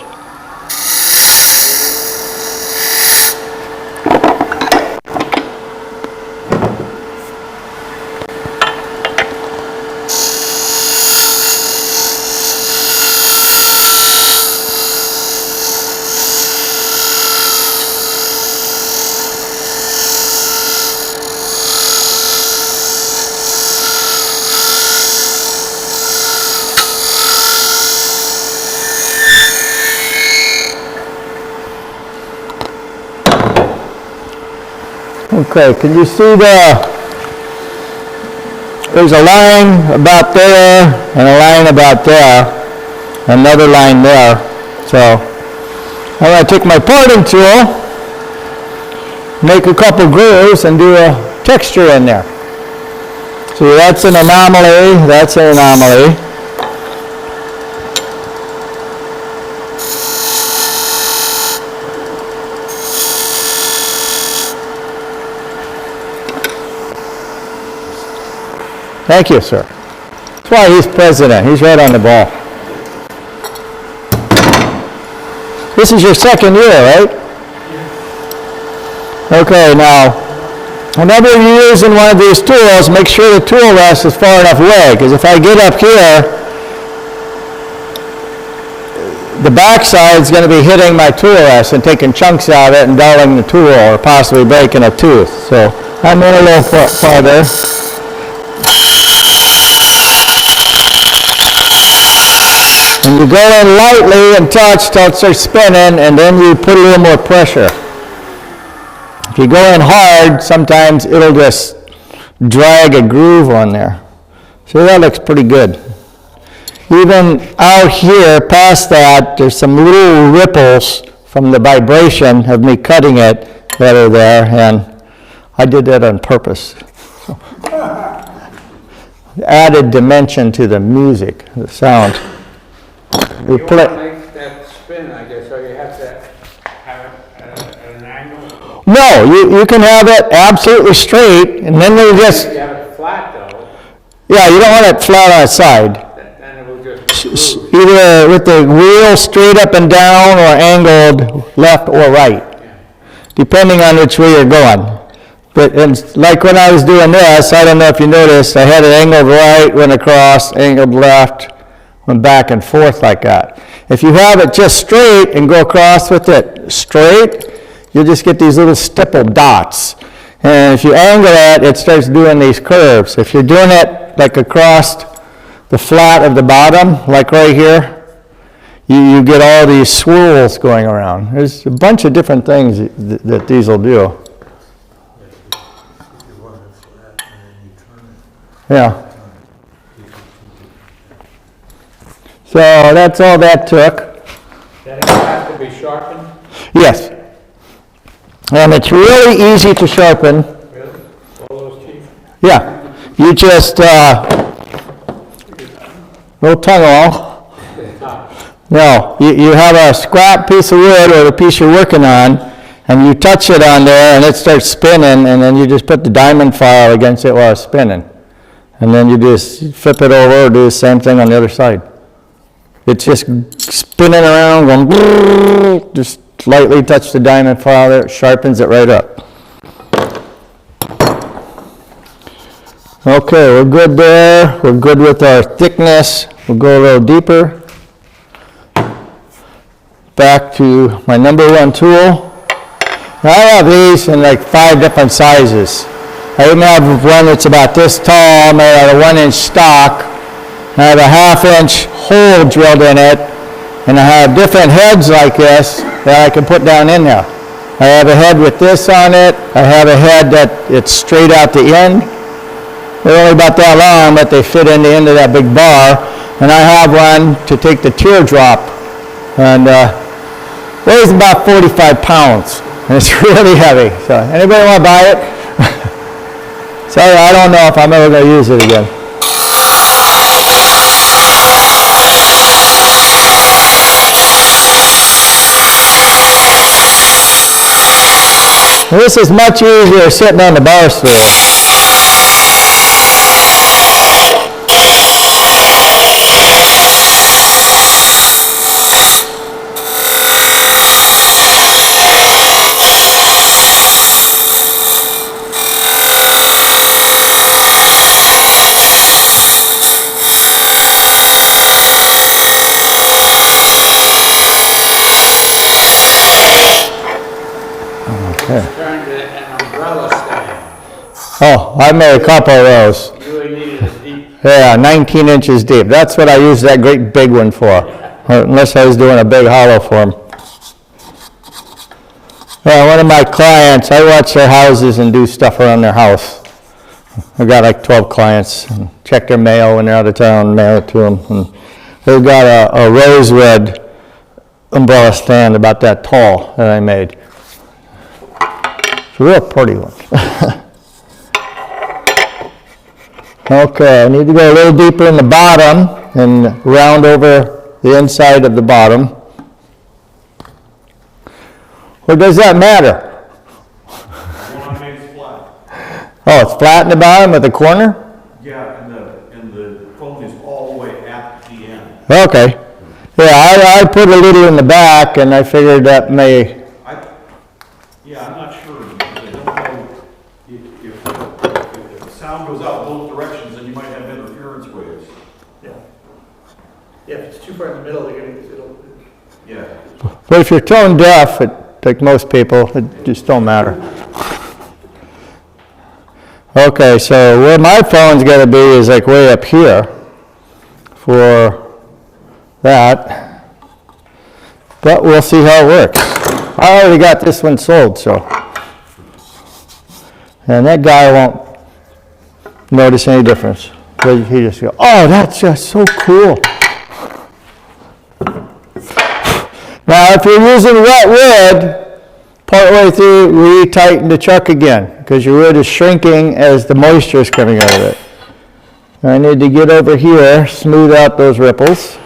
Okay, can you see there's a line about there and a line about there, another line there. So I'm going to take my parting tool, make a couple grooves and do a texture in there. So that's an anomaly, that's an anomaly. Thank you, sir. That's why he's president. He's right on the ball. This is your second year, right? Okay, now, whenever you're using one of these tools, make sure the tool rest is far enough away, because if I get up here, the backside is going to be hitting my tool rest and taking chunks out of it and dulling the tool or possibly breaking a tooth. So I'm in a little farther. And you go in lightly and touch till it starts spinning, and then you put a little more pressure. If you go in hard, sometimes it'll just drag a groove on there. So that looks pretty good. Even out here, past that, there's some little ripples from the vibration of me cutting it that are there, and I did that on purpose. So, added dimension to the music, the sound. You want to make that spin, I guess, so you have to have it at an angle. No, you can have it absolutely straight, and then you just, If you have it flat, though, yeah, you don't want it flat on its side. then it will just move. Either with the wheel straight up and down or angled left or right, depending on which way you're going. But and like when I was doing this, I don't know if you noticed, I had it angled right, went across, angled left, went back and forth like that. If you have it just straight and go across with it straight, you'll just get these little stippled dots. And if you angle it, it starts doing these curves. If you're doing it like across the flat of the bottom, like right here, you get all these swirls going around. There's a bunch of different things that these will do. Yeah. So that's all that took. That has to be sharpened, Yes. And it's really easy to sharpen. really, all those teeth. Yeah. You just, no tongue all. No, you have a scrap piece of wood or the piece you're working on, and you touch it on there and it starts spinning, and then you just put the diamond file against it while it's spinning. And then you just flip it over or do the same thing on the other side. It's just spinning around, going brrrr, just lightly touch the diamond file there, it sharpens it right up. Okay, we're good there. We're good with our thickness. We'll go a little deeper. Back to my number one tool. Now I have these in like 5 different sizes. I even have one that's about this tall, made out of 1-inch stock. I have a 1/2-inch hole drilled in it, and I have different heads like this that I can put down in there. I have a head with this on it. I have a head that it's straight out the end. They're only about that long, but they fit in the end of that big bar. And I have one to take the teardrop, and weighs about 45 pounds. And it's really heavy. So anybody want to buy it? Sorry, I don't know if I'm ever going to use it again. This is much easier sitting on the bar stool. Turned to an umbrella stand. Oh, I made a couple of those. You really needed a deep, Yeah, 19 inches deep. That's what I used that great big one for, unless I was doing a big hollow for them. Yeah, one of my clients, I watch their houses and do stuff around their house. I've got like 12 clients, and check their mail when they're out of town, mail it to them. And they've got a rosewood umbrella stand about that tall that I made. It's a real pretty one. Okay, I need to go a little deeper in the bottom and round over the inside of the bottom. Or does that matter? The one I made is flat. Oh, it's flat in the bottom at the corner? Yeah, and the phone is all the way at the end. Okay. Yeah, I put a little in the back and I figured that may, Yeah, I'm not sure. I don't know if the sound goes out both directions, then you might have interference waves. Yeah. Yeah, if it's too far in the middle, it'll, Yeah. but if you're tone deaf, like most people, it just don't matter. Okay, so where my phone's gotta be is like way up here for that. But we'll see how it works. I already got this one sold, so. And that guy won't notice any difference. He just go, oh, that's just so cool. Now, if you're using wet wood, partway through, retighten the chuck again, because your wood is shrinking as the moisture is coming out of it. I need to get over here, smooth out those ripples.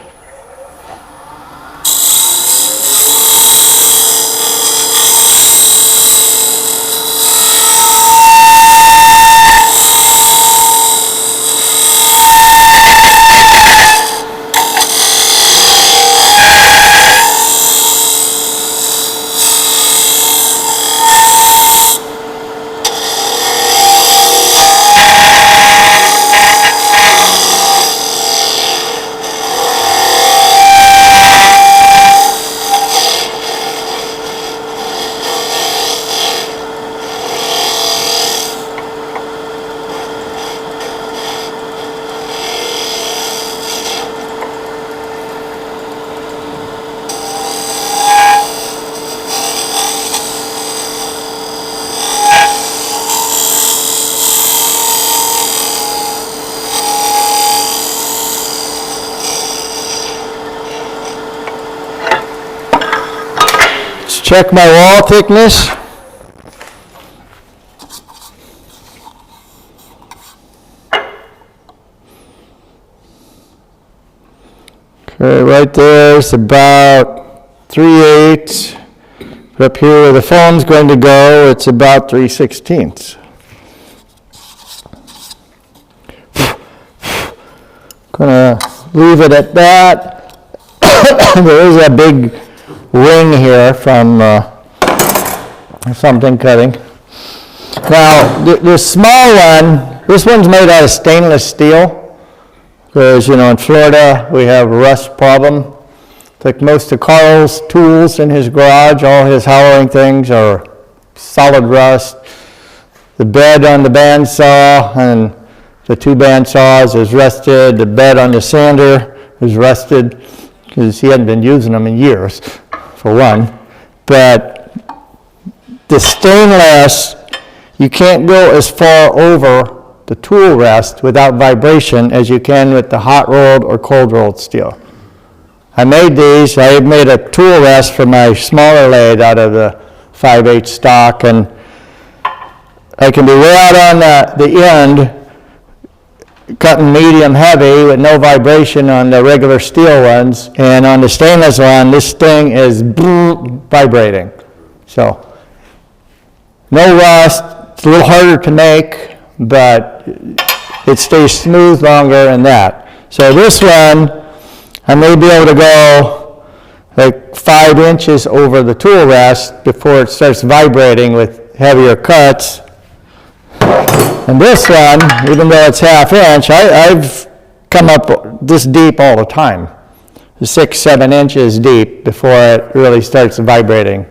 Check my wall thickness. Okay, right there is about 3/8. Up here where the phone's going to go, it's about 3/16. Gonna leave it at that. There is a big ring here from something cutting. Now, the small one, this one's made out of stainless steel, because, you know, in Florida, we have a rust problem. Like most of Carl's tools in his garage, all his hollowing things are solid rust. The bed on the bandsaw and the two bandsaws is rusted. The bed on the sander is rusted, because he hadn't been using them in years, for one. But the stainless, you can't go as far over the tool rest without vibration as you can with the hot rolled or cold rolled steel. I made these, I made a tool rest for my smaller lathe out of the 5/8 stock, and I can be way out on the end, cutting medium heavy with no vibration on the regular steel ones, and on the stainless one, this thing is vibrating. So no rust, it's a little harder to make, but it stays smooth longer than that. So this one, I may be able to go like 5 inches over the tool rest before it starts vibrating with heavier cuts. And this one, even though it's 1/2 inch, I've come up this deep all the time, 6, 7 inches deep before it really starts vibrating.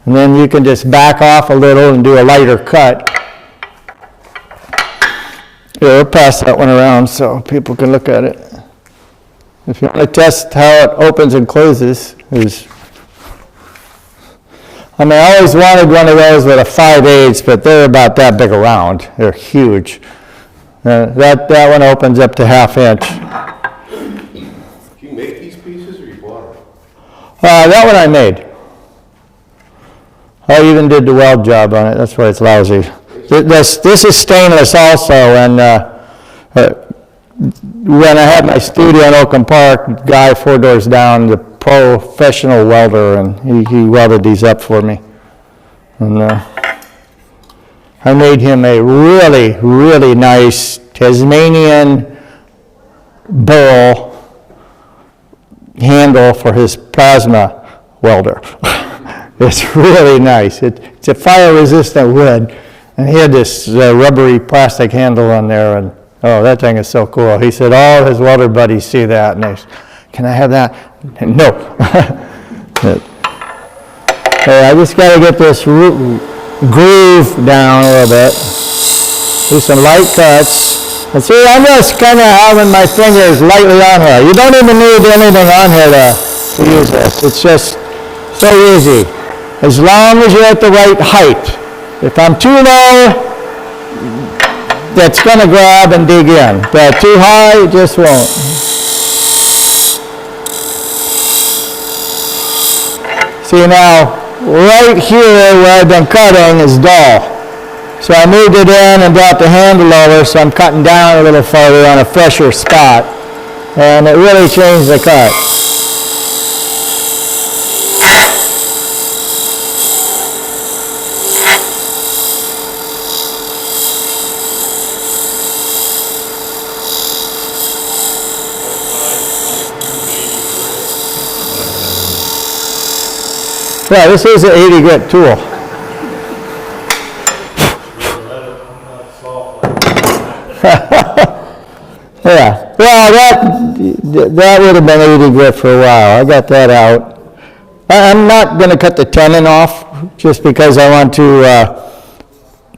And then you can just back off a little and do a lighter cut. Here, we'll pass that one around so people can look at it. If you want to test how it opens and closes, I always wanted one of those with a 5/8, but they're about that big around. They're huge. That one opens up to 1/2 inch. Do you make these pieces or you bought them? That one I made. I even did the weld job on it, that's why it's lousy. This is stainless also, and when I had my studio in Oakland Park, guy 4 doors down, the professional welder, and he welded these up for me. And I made him a really, really nice Tasmanian bull handle for his plasma welder. It's really nice. It's a fire-resistant wood, and he had this rubbery plastic handle on there, and oh, that thing is so cool. He said all his welder buddies see that, and they said, can I have that? No. I just got to get this groove down a little bit. Do some light cuts. And see, I'm just kind of having my fingers lightly on here. You don't even need anything on here to use this. It's just so easy. As long as you're at the right height. If I'm too low, that's going to grab and dig in. But too high, it just won't. See now, right here where I've been cutting is dull. So I moved it in and brought the handle over, so I'm cutting down a little farther on a fresher spot. And it really changed the cut. Yeah, this is an 80 grit tool. Yeah, well, that would have been 80 grit for a while. I got that out. I'm not going to cut the tenon off just because I want to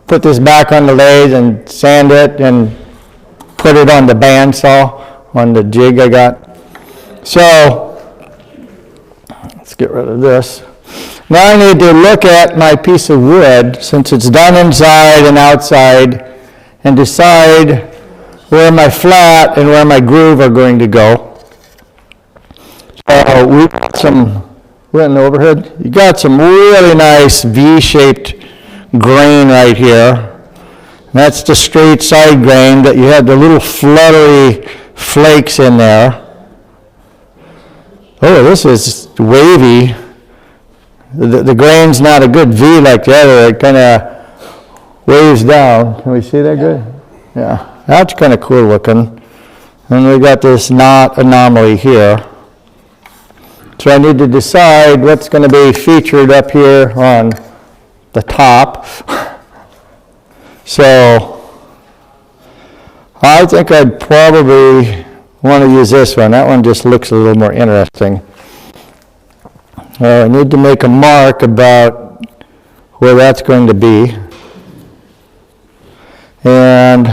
put this back on the lathe and sand it and put it on the bandsaw on the jig I got. So let's get rid of this. Now I need to look at my piece of wood, since it's done inside and outside, and decide where my flat and where my groove are going to go. So we've got some, we're in the overhead, you got some really nice V-shaped grain right here. And that's the straight side grain, that you have the little fluttery flakes in there. Oh, this is wavy. The grain's not a good V like the other, it kind of waves down. Can we see that good? Yeah, that's kind of cool looking. And we got this knot anomaly here. So I need to decide what's going to be featured up here on the top. So I think I'd probably want to use this one. That one just looks a little more interesting. I need to make a mark about where that's going to be. And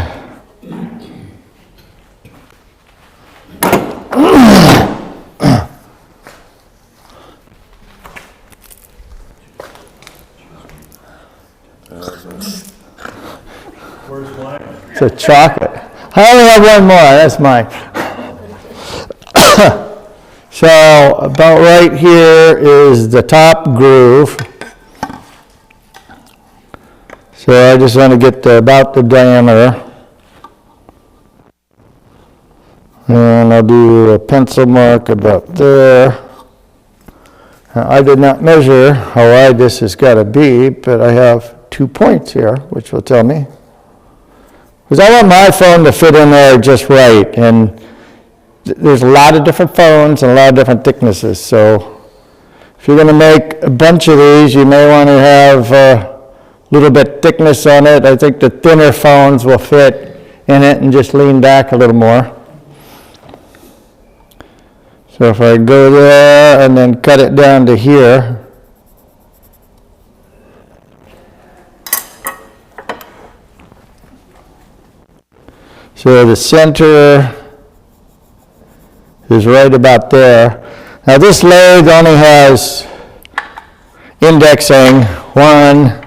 Where's mine? it's a chocolate. I only have one more, that's mine. So about right here is the top groove. So I just want to get about the diameter. And I'll do a pencil mark about there. Now, I did not measure how wide this has got to be, but I have 2 points here, which will tell me. Because I want my phone to fit in there just right, and there's a lot of different phones and a lot of different thicknesses, so if you're gonna make a bunch of these, you may wanna have a little bit thickness on it. I think the thinner phones will fit in it and just lean back a little more. So if I go there and then cut it down to here, so the center is right about there. Now this lathe only has indexing 1,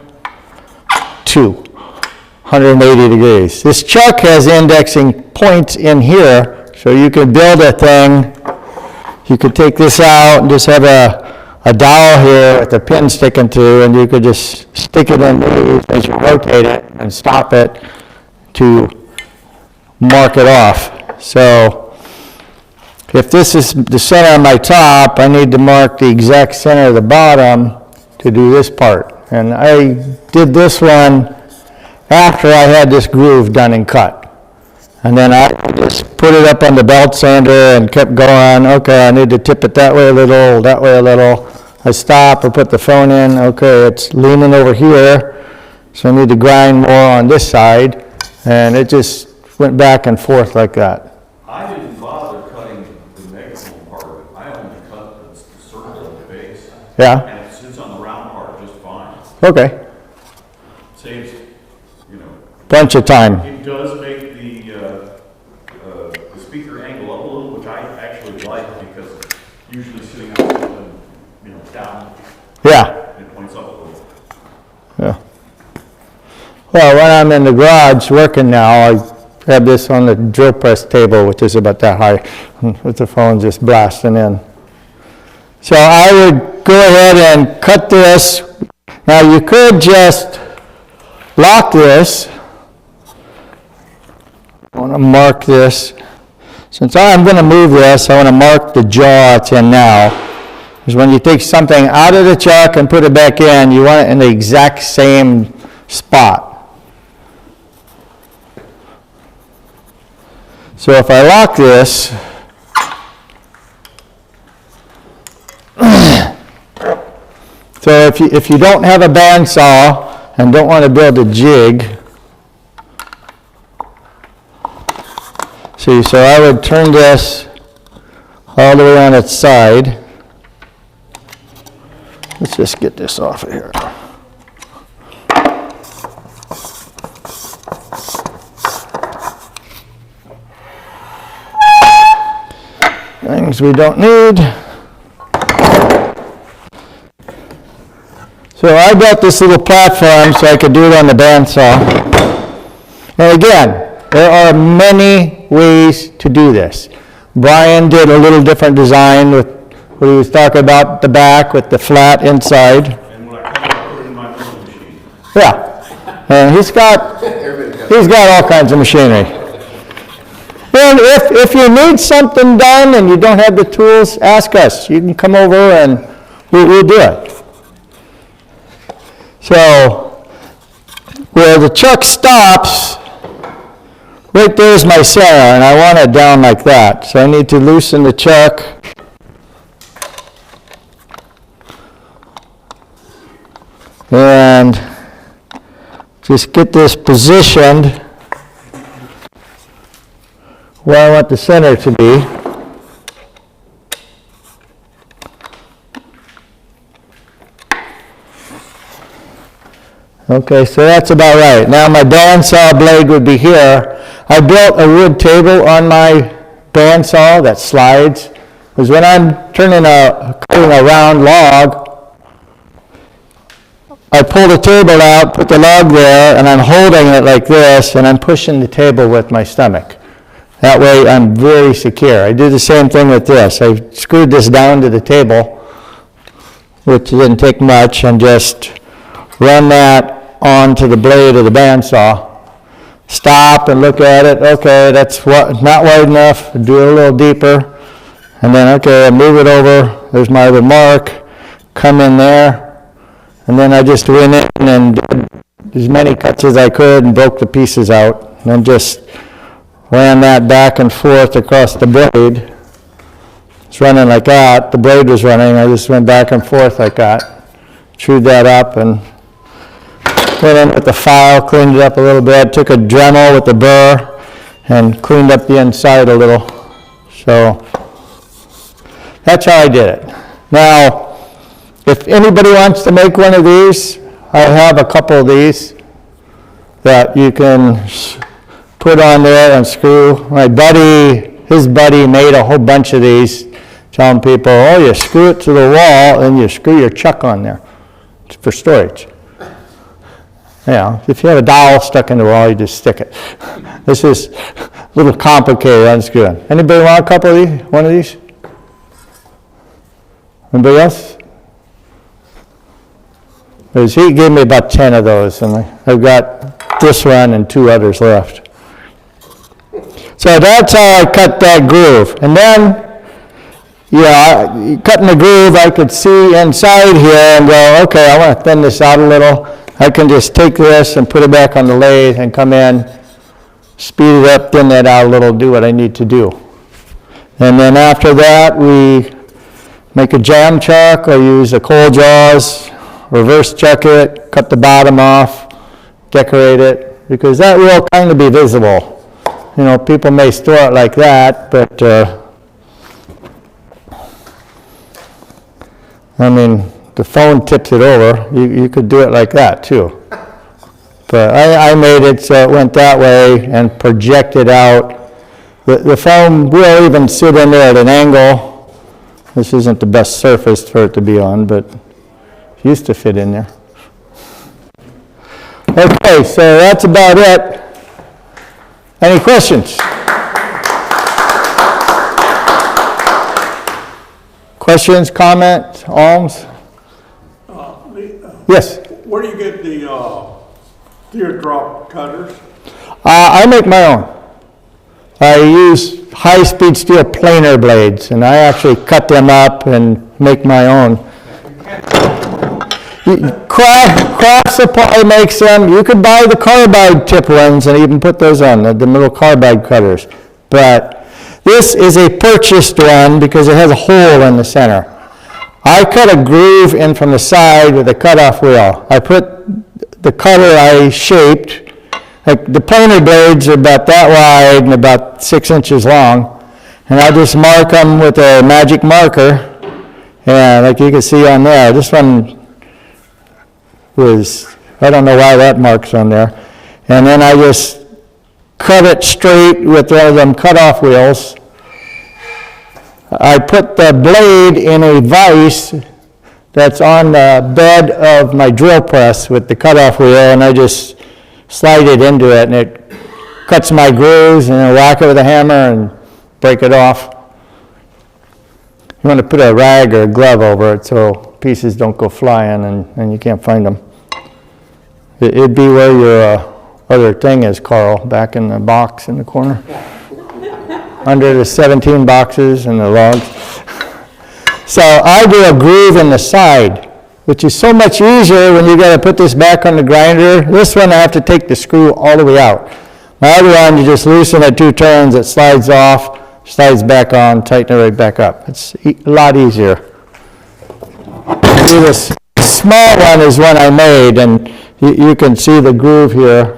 2, 180 degrees. This chuck has indexing points in here, so you can build a thing. You could take this out and just have a dowel here with a pin sticking through, and you could just stick it in these as you rotate it and stop it to mark it off. So if this is the center of my top, I need to mark the exact center of the bottom to do this part. And I did this one after I had this groove done and cut. And then I just put it up on the belt sander and kept going. Okay, I need to tip it that way a little, that way a little. I stop, I put the phone in. Okay, it's leaning over here, so I need to grind more on this side. And it just went back and forth like that. I didn't bother cutting the megaphone part of it. I only cut the circle at the base. Yeah, And it sits on the round part just fine. okay, Saves, you know, bunch of time. it does make the speaker angle up a little, which I actually like because usually sitting on something, you know, down, Yeah, it points up a little. yeah. Well, when I'm in the garage working now, I have this on the drill press table, which is about that high, with the phone just blasting in. So I would go ahead and cut this. Now you could just lock this. I want to mark this. Since I'm going to move this, I want to mark the jaw it's in now. Because when you take something out of the chuck and put it back in, you want it in the exact same spot. So if I lock this, so if you don't have a bandsaw and don't want to build a jig, see, so I would turn this all the way on its side. Let's just get this off of here. Things we don't need. So I built this little platform so I could do it on the bandsaw. And again, there are many ways to do this. Brian did a little different design with what he was talking about, the back with the flat inside. And when I cut it, I put it in my milling machine. Yeah, and he's got all kinds of machinery. And if you need something done and you don't have the tools, ask us. You can come over and we'll do it. So where the chuck stops, right there's my center, and I want it down like that. So I need to loosen the chuck. And just get this positioned where I want the center to be. Okay, so that's about right. Now my bandsaw blade would be here. I built a wood table on my bandsaw that slides, because when I'm cutting a round log, I pull the table out, put the log there, and I'm holding it like this, and I'm pushing the table with my stomach. That way I'm very secure. I do the same thing with this. I screwed this down to the table, which didn't take much, and just run that onto the blade of the bandsaw. Stop and look at it. Okay, that's not wide enough. Do it a little deeper. And then, okay, I move it over. There's my other mark. Come in there. And then I just went in and did as many cuts as I could and broke the pieces out, and then just ran that back and forth across the blade. It's running like that, the blade was running, I just went back and forth like that, chewed that up and went in with the file, cleaned it up a little bit, took a Dremel with the burr and cleaned up the inside a little. So that's how I did it. Now, if anybody wants to make one of these, I have a couple of these that you can put on there and screw. My buddy, his buddy made a whole bunch of these, telling people, oh, you screw it to the wall and you screw your chuck on there. It's for storage. Yeah, if you have a dowel stuck in the wall, you just stick it. This is a little complicated unscrewing. Anybody want a couple of these? One of these? Anybody else? Because he gave me about 10 of those, and I've got this one and 2 others left. So that's how I cut that groove. And then, yeah, cutting the groove, I could see inside here and go, okay, I want to thin this out a little. I can just take this and put it back on the lathe and come in, speed it up, thin that out a little, do what I need to do. And then after that, we make a jam chuck or use a coal jaws, reverse chuck it, cut the bottom off, decorate it, because that will kind of be visible. You know, people may store it like that, but I mean, the phone tips it over. You could do it like that too. But I made it so it went that way and projected out. The phone will even sit in there at an angle. This isn't the best surface for it to be on, but it used to fit in there. Okay, so that's about it. Any questions? Questions, comments, alms? Yes? Where do you get the teardrop cutters? I make my own. I use high-speed steel planer blades, and I actually cut them up and make my own. Craft Supply makes them. You could buy the carbide tip ones and even put those on, the little carbide cutters. But this is a purchased one because it has a hole in the center. I cut a groove in from the side with a cutoff wheel. I put the cutter I shaped, like the planer blades are about that wide and about 6 inches long, and I just mark them with a magic marker, and like you can see on there, this one was, I don't know why that mark's on there, and then I just cut it straight with one of them cutoff wheels. I put the blade in a vise that's on the bed of my drill press with the cutoff wheel, and I just slide it into it, and it cuts my grooves, and I whack it with a hammer and break it off. You want to put a rag or a glove over it so pieces don't go flying and you can't find them. It'd be where your other thing is, Carl, back in the box in the corner. Under the 17 boxes and the logs. So I do a groove in the side, which is so much easier when you got to put this back on the grinder. This one I have to take the screw all the way out. My other one, you just loosen it 2 turns, it slides off, slides back on, tighten it right back up. It's a lot easier. This small one is one I made, and you can see the groove here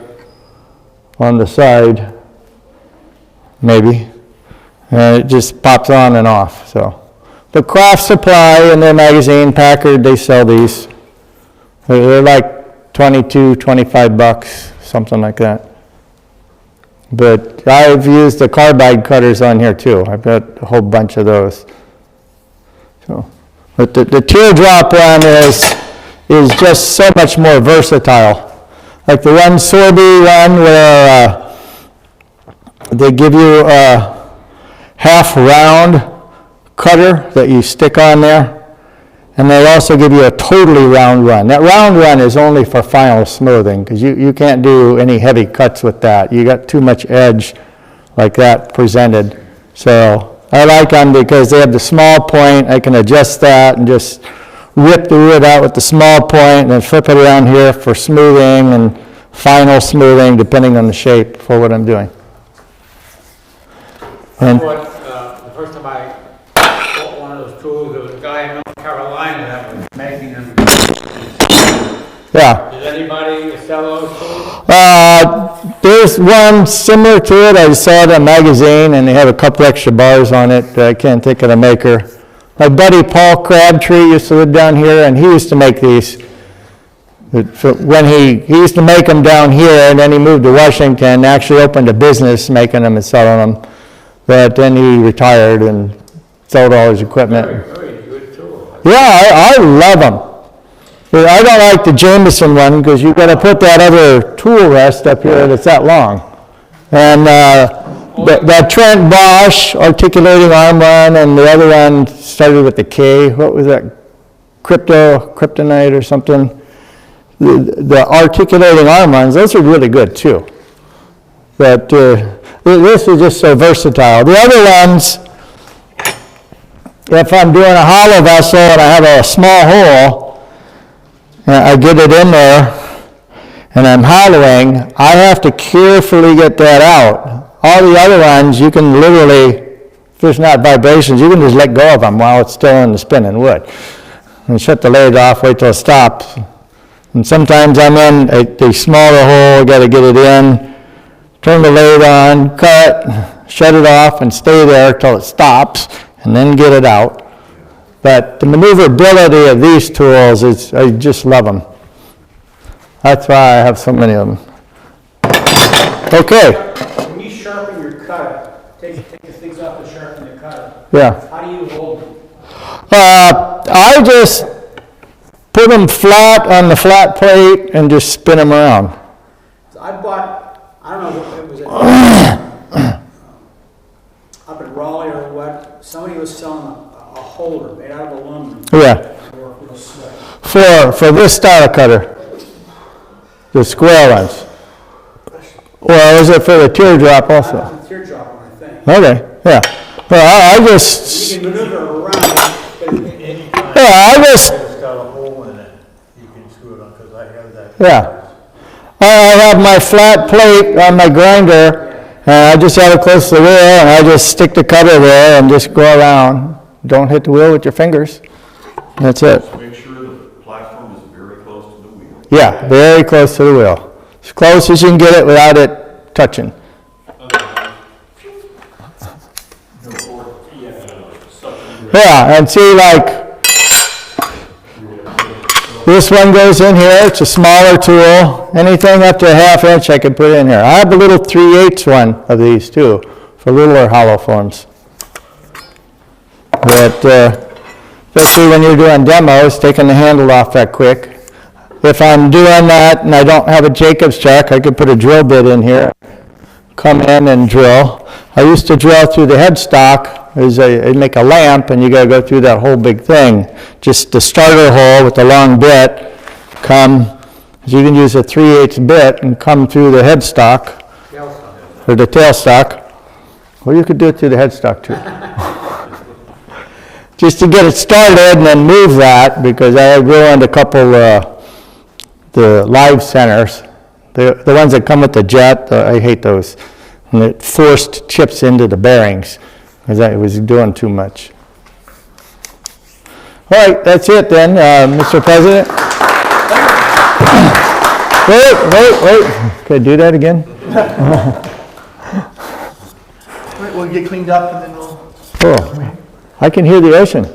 on the side, maybe. And it just pops on and off. So, the Craft Supply in their magazine, Packard, they sell these. They're like 22, 25 bucks, something like that. But I've used the carbide cutters on here too. I've got a whole bunch of those. So, but the teardrop one is just so much more versatile. Like the one Sorby one where they give you a half round cutter that you stick on there, and they also give you a totally round one. That round one is only for final smoothing because you can't do any heavy cuts with that. You got too much edge like that presented. So I like them because they have the small point. I can adjust that and just rip the wood out with the small point and then flip it around here for smoothing and final smoothing, depending on the shape for what I'm doing. And The first time I bought one of those tools, there was a guy in North Carolina that was making them. yeah. Does anybody sell those tools? There's one similar to it. I saw it in a magazine, and they have a couple extra bars on it. I can't think of the maker. My buddy Paul Crabtree used to live down here, and he used to make these. When he used to make them down here, and then he moved to Washington, actually opened a business making them and selling them. But then he retired and sold all his equipment. Very good tool. Yeah, I love them. I don't like the Jameson one because you've got to put that other tool rest up here that's that long. And that Trent Bosch articulating arm run, and the other one started with the K. What was that? Kryptonite or something. The articulating arm runs, those are really good too. But this is just so versatile. The other ones, if I'm doing a hollow vessel and I have a small hole, I get it in there and I'm hollowing, I have to carefully get that out. All the other ones, you can literally, if there's not vibrations, you can just let go of them while it's still in the spinning wood. And shut the lathe off, wait till it stops. And sometimes I'm in a smaller hole, got to get it in, turn the lathe on, cut, shut it off, and stay there till it stops, and then get it out. But the maneuverability of these tools, I just love them. That's why I have so many of them. Okay, When you sharpen your cutter, take the things off and sharpen the cutter, yeah. how do you hold them? I just put them flat on the flat plate and just spin them around. So I bought, I don't know what it was, up in Raleigh or what, somebody was selling a holder made out of aluminum. Yeah, They work real slick. for this style cutter, the square ones. Or is it for the teardrop I also? was a teardrop on, I think. Okay, yeah. Well, I just, You can maneuver around, but yeah, I just, It's got a hole in it, you can screw it on, because I have that. yeah. I have my flat plate on my grinder, and I just have it close to the wheel, and I just stick the cutter there and just go around. Don't hit the wheel with your fingers. That's it. Make sure the platform is very close to the wheel. Yeah, very close to the wheel. As close as you can get it without it touching. Yeah, and see, like, this one goes in here, it's a smaller tool. Anything up to a ½ inch I can put in here. I have a little 3/8 one of these too, for littler hollow forms. But, especially when you're doing demos, taking the handle off that quick. If I'm doing that and I don't have a Jacobs chuck, I could put a drill bit in here, come in and drill. I used to drill through the headstock. I make a lamp, and you got to go through that whole big thing. Just the starter hole with the long bit, you can use a 3/8 bit and come through the headstock, or the tailstock. Or you could do it through the headstock too. Just to get it started and then move that, because I ruined a couple the live centers, the ones that come with the jet. I hate those, and it forced chips into the bearings because I was doing too much. All right, that's it then, Mr. President. Wait. Can I do that again? We'll get cleaned up and then we'll. Oh, I can hear the ocean.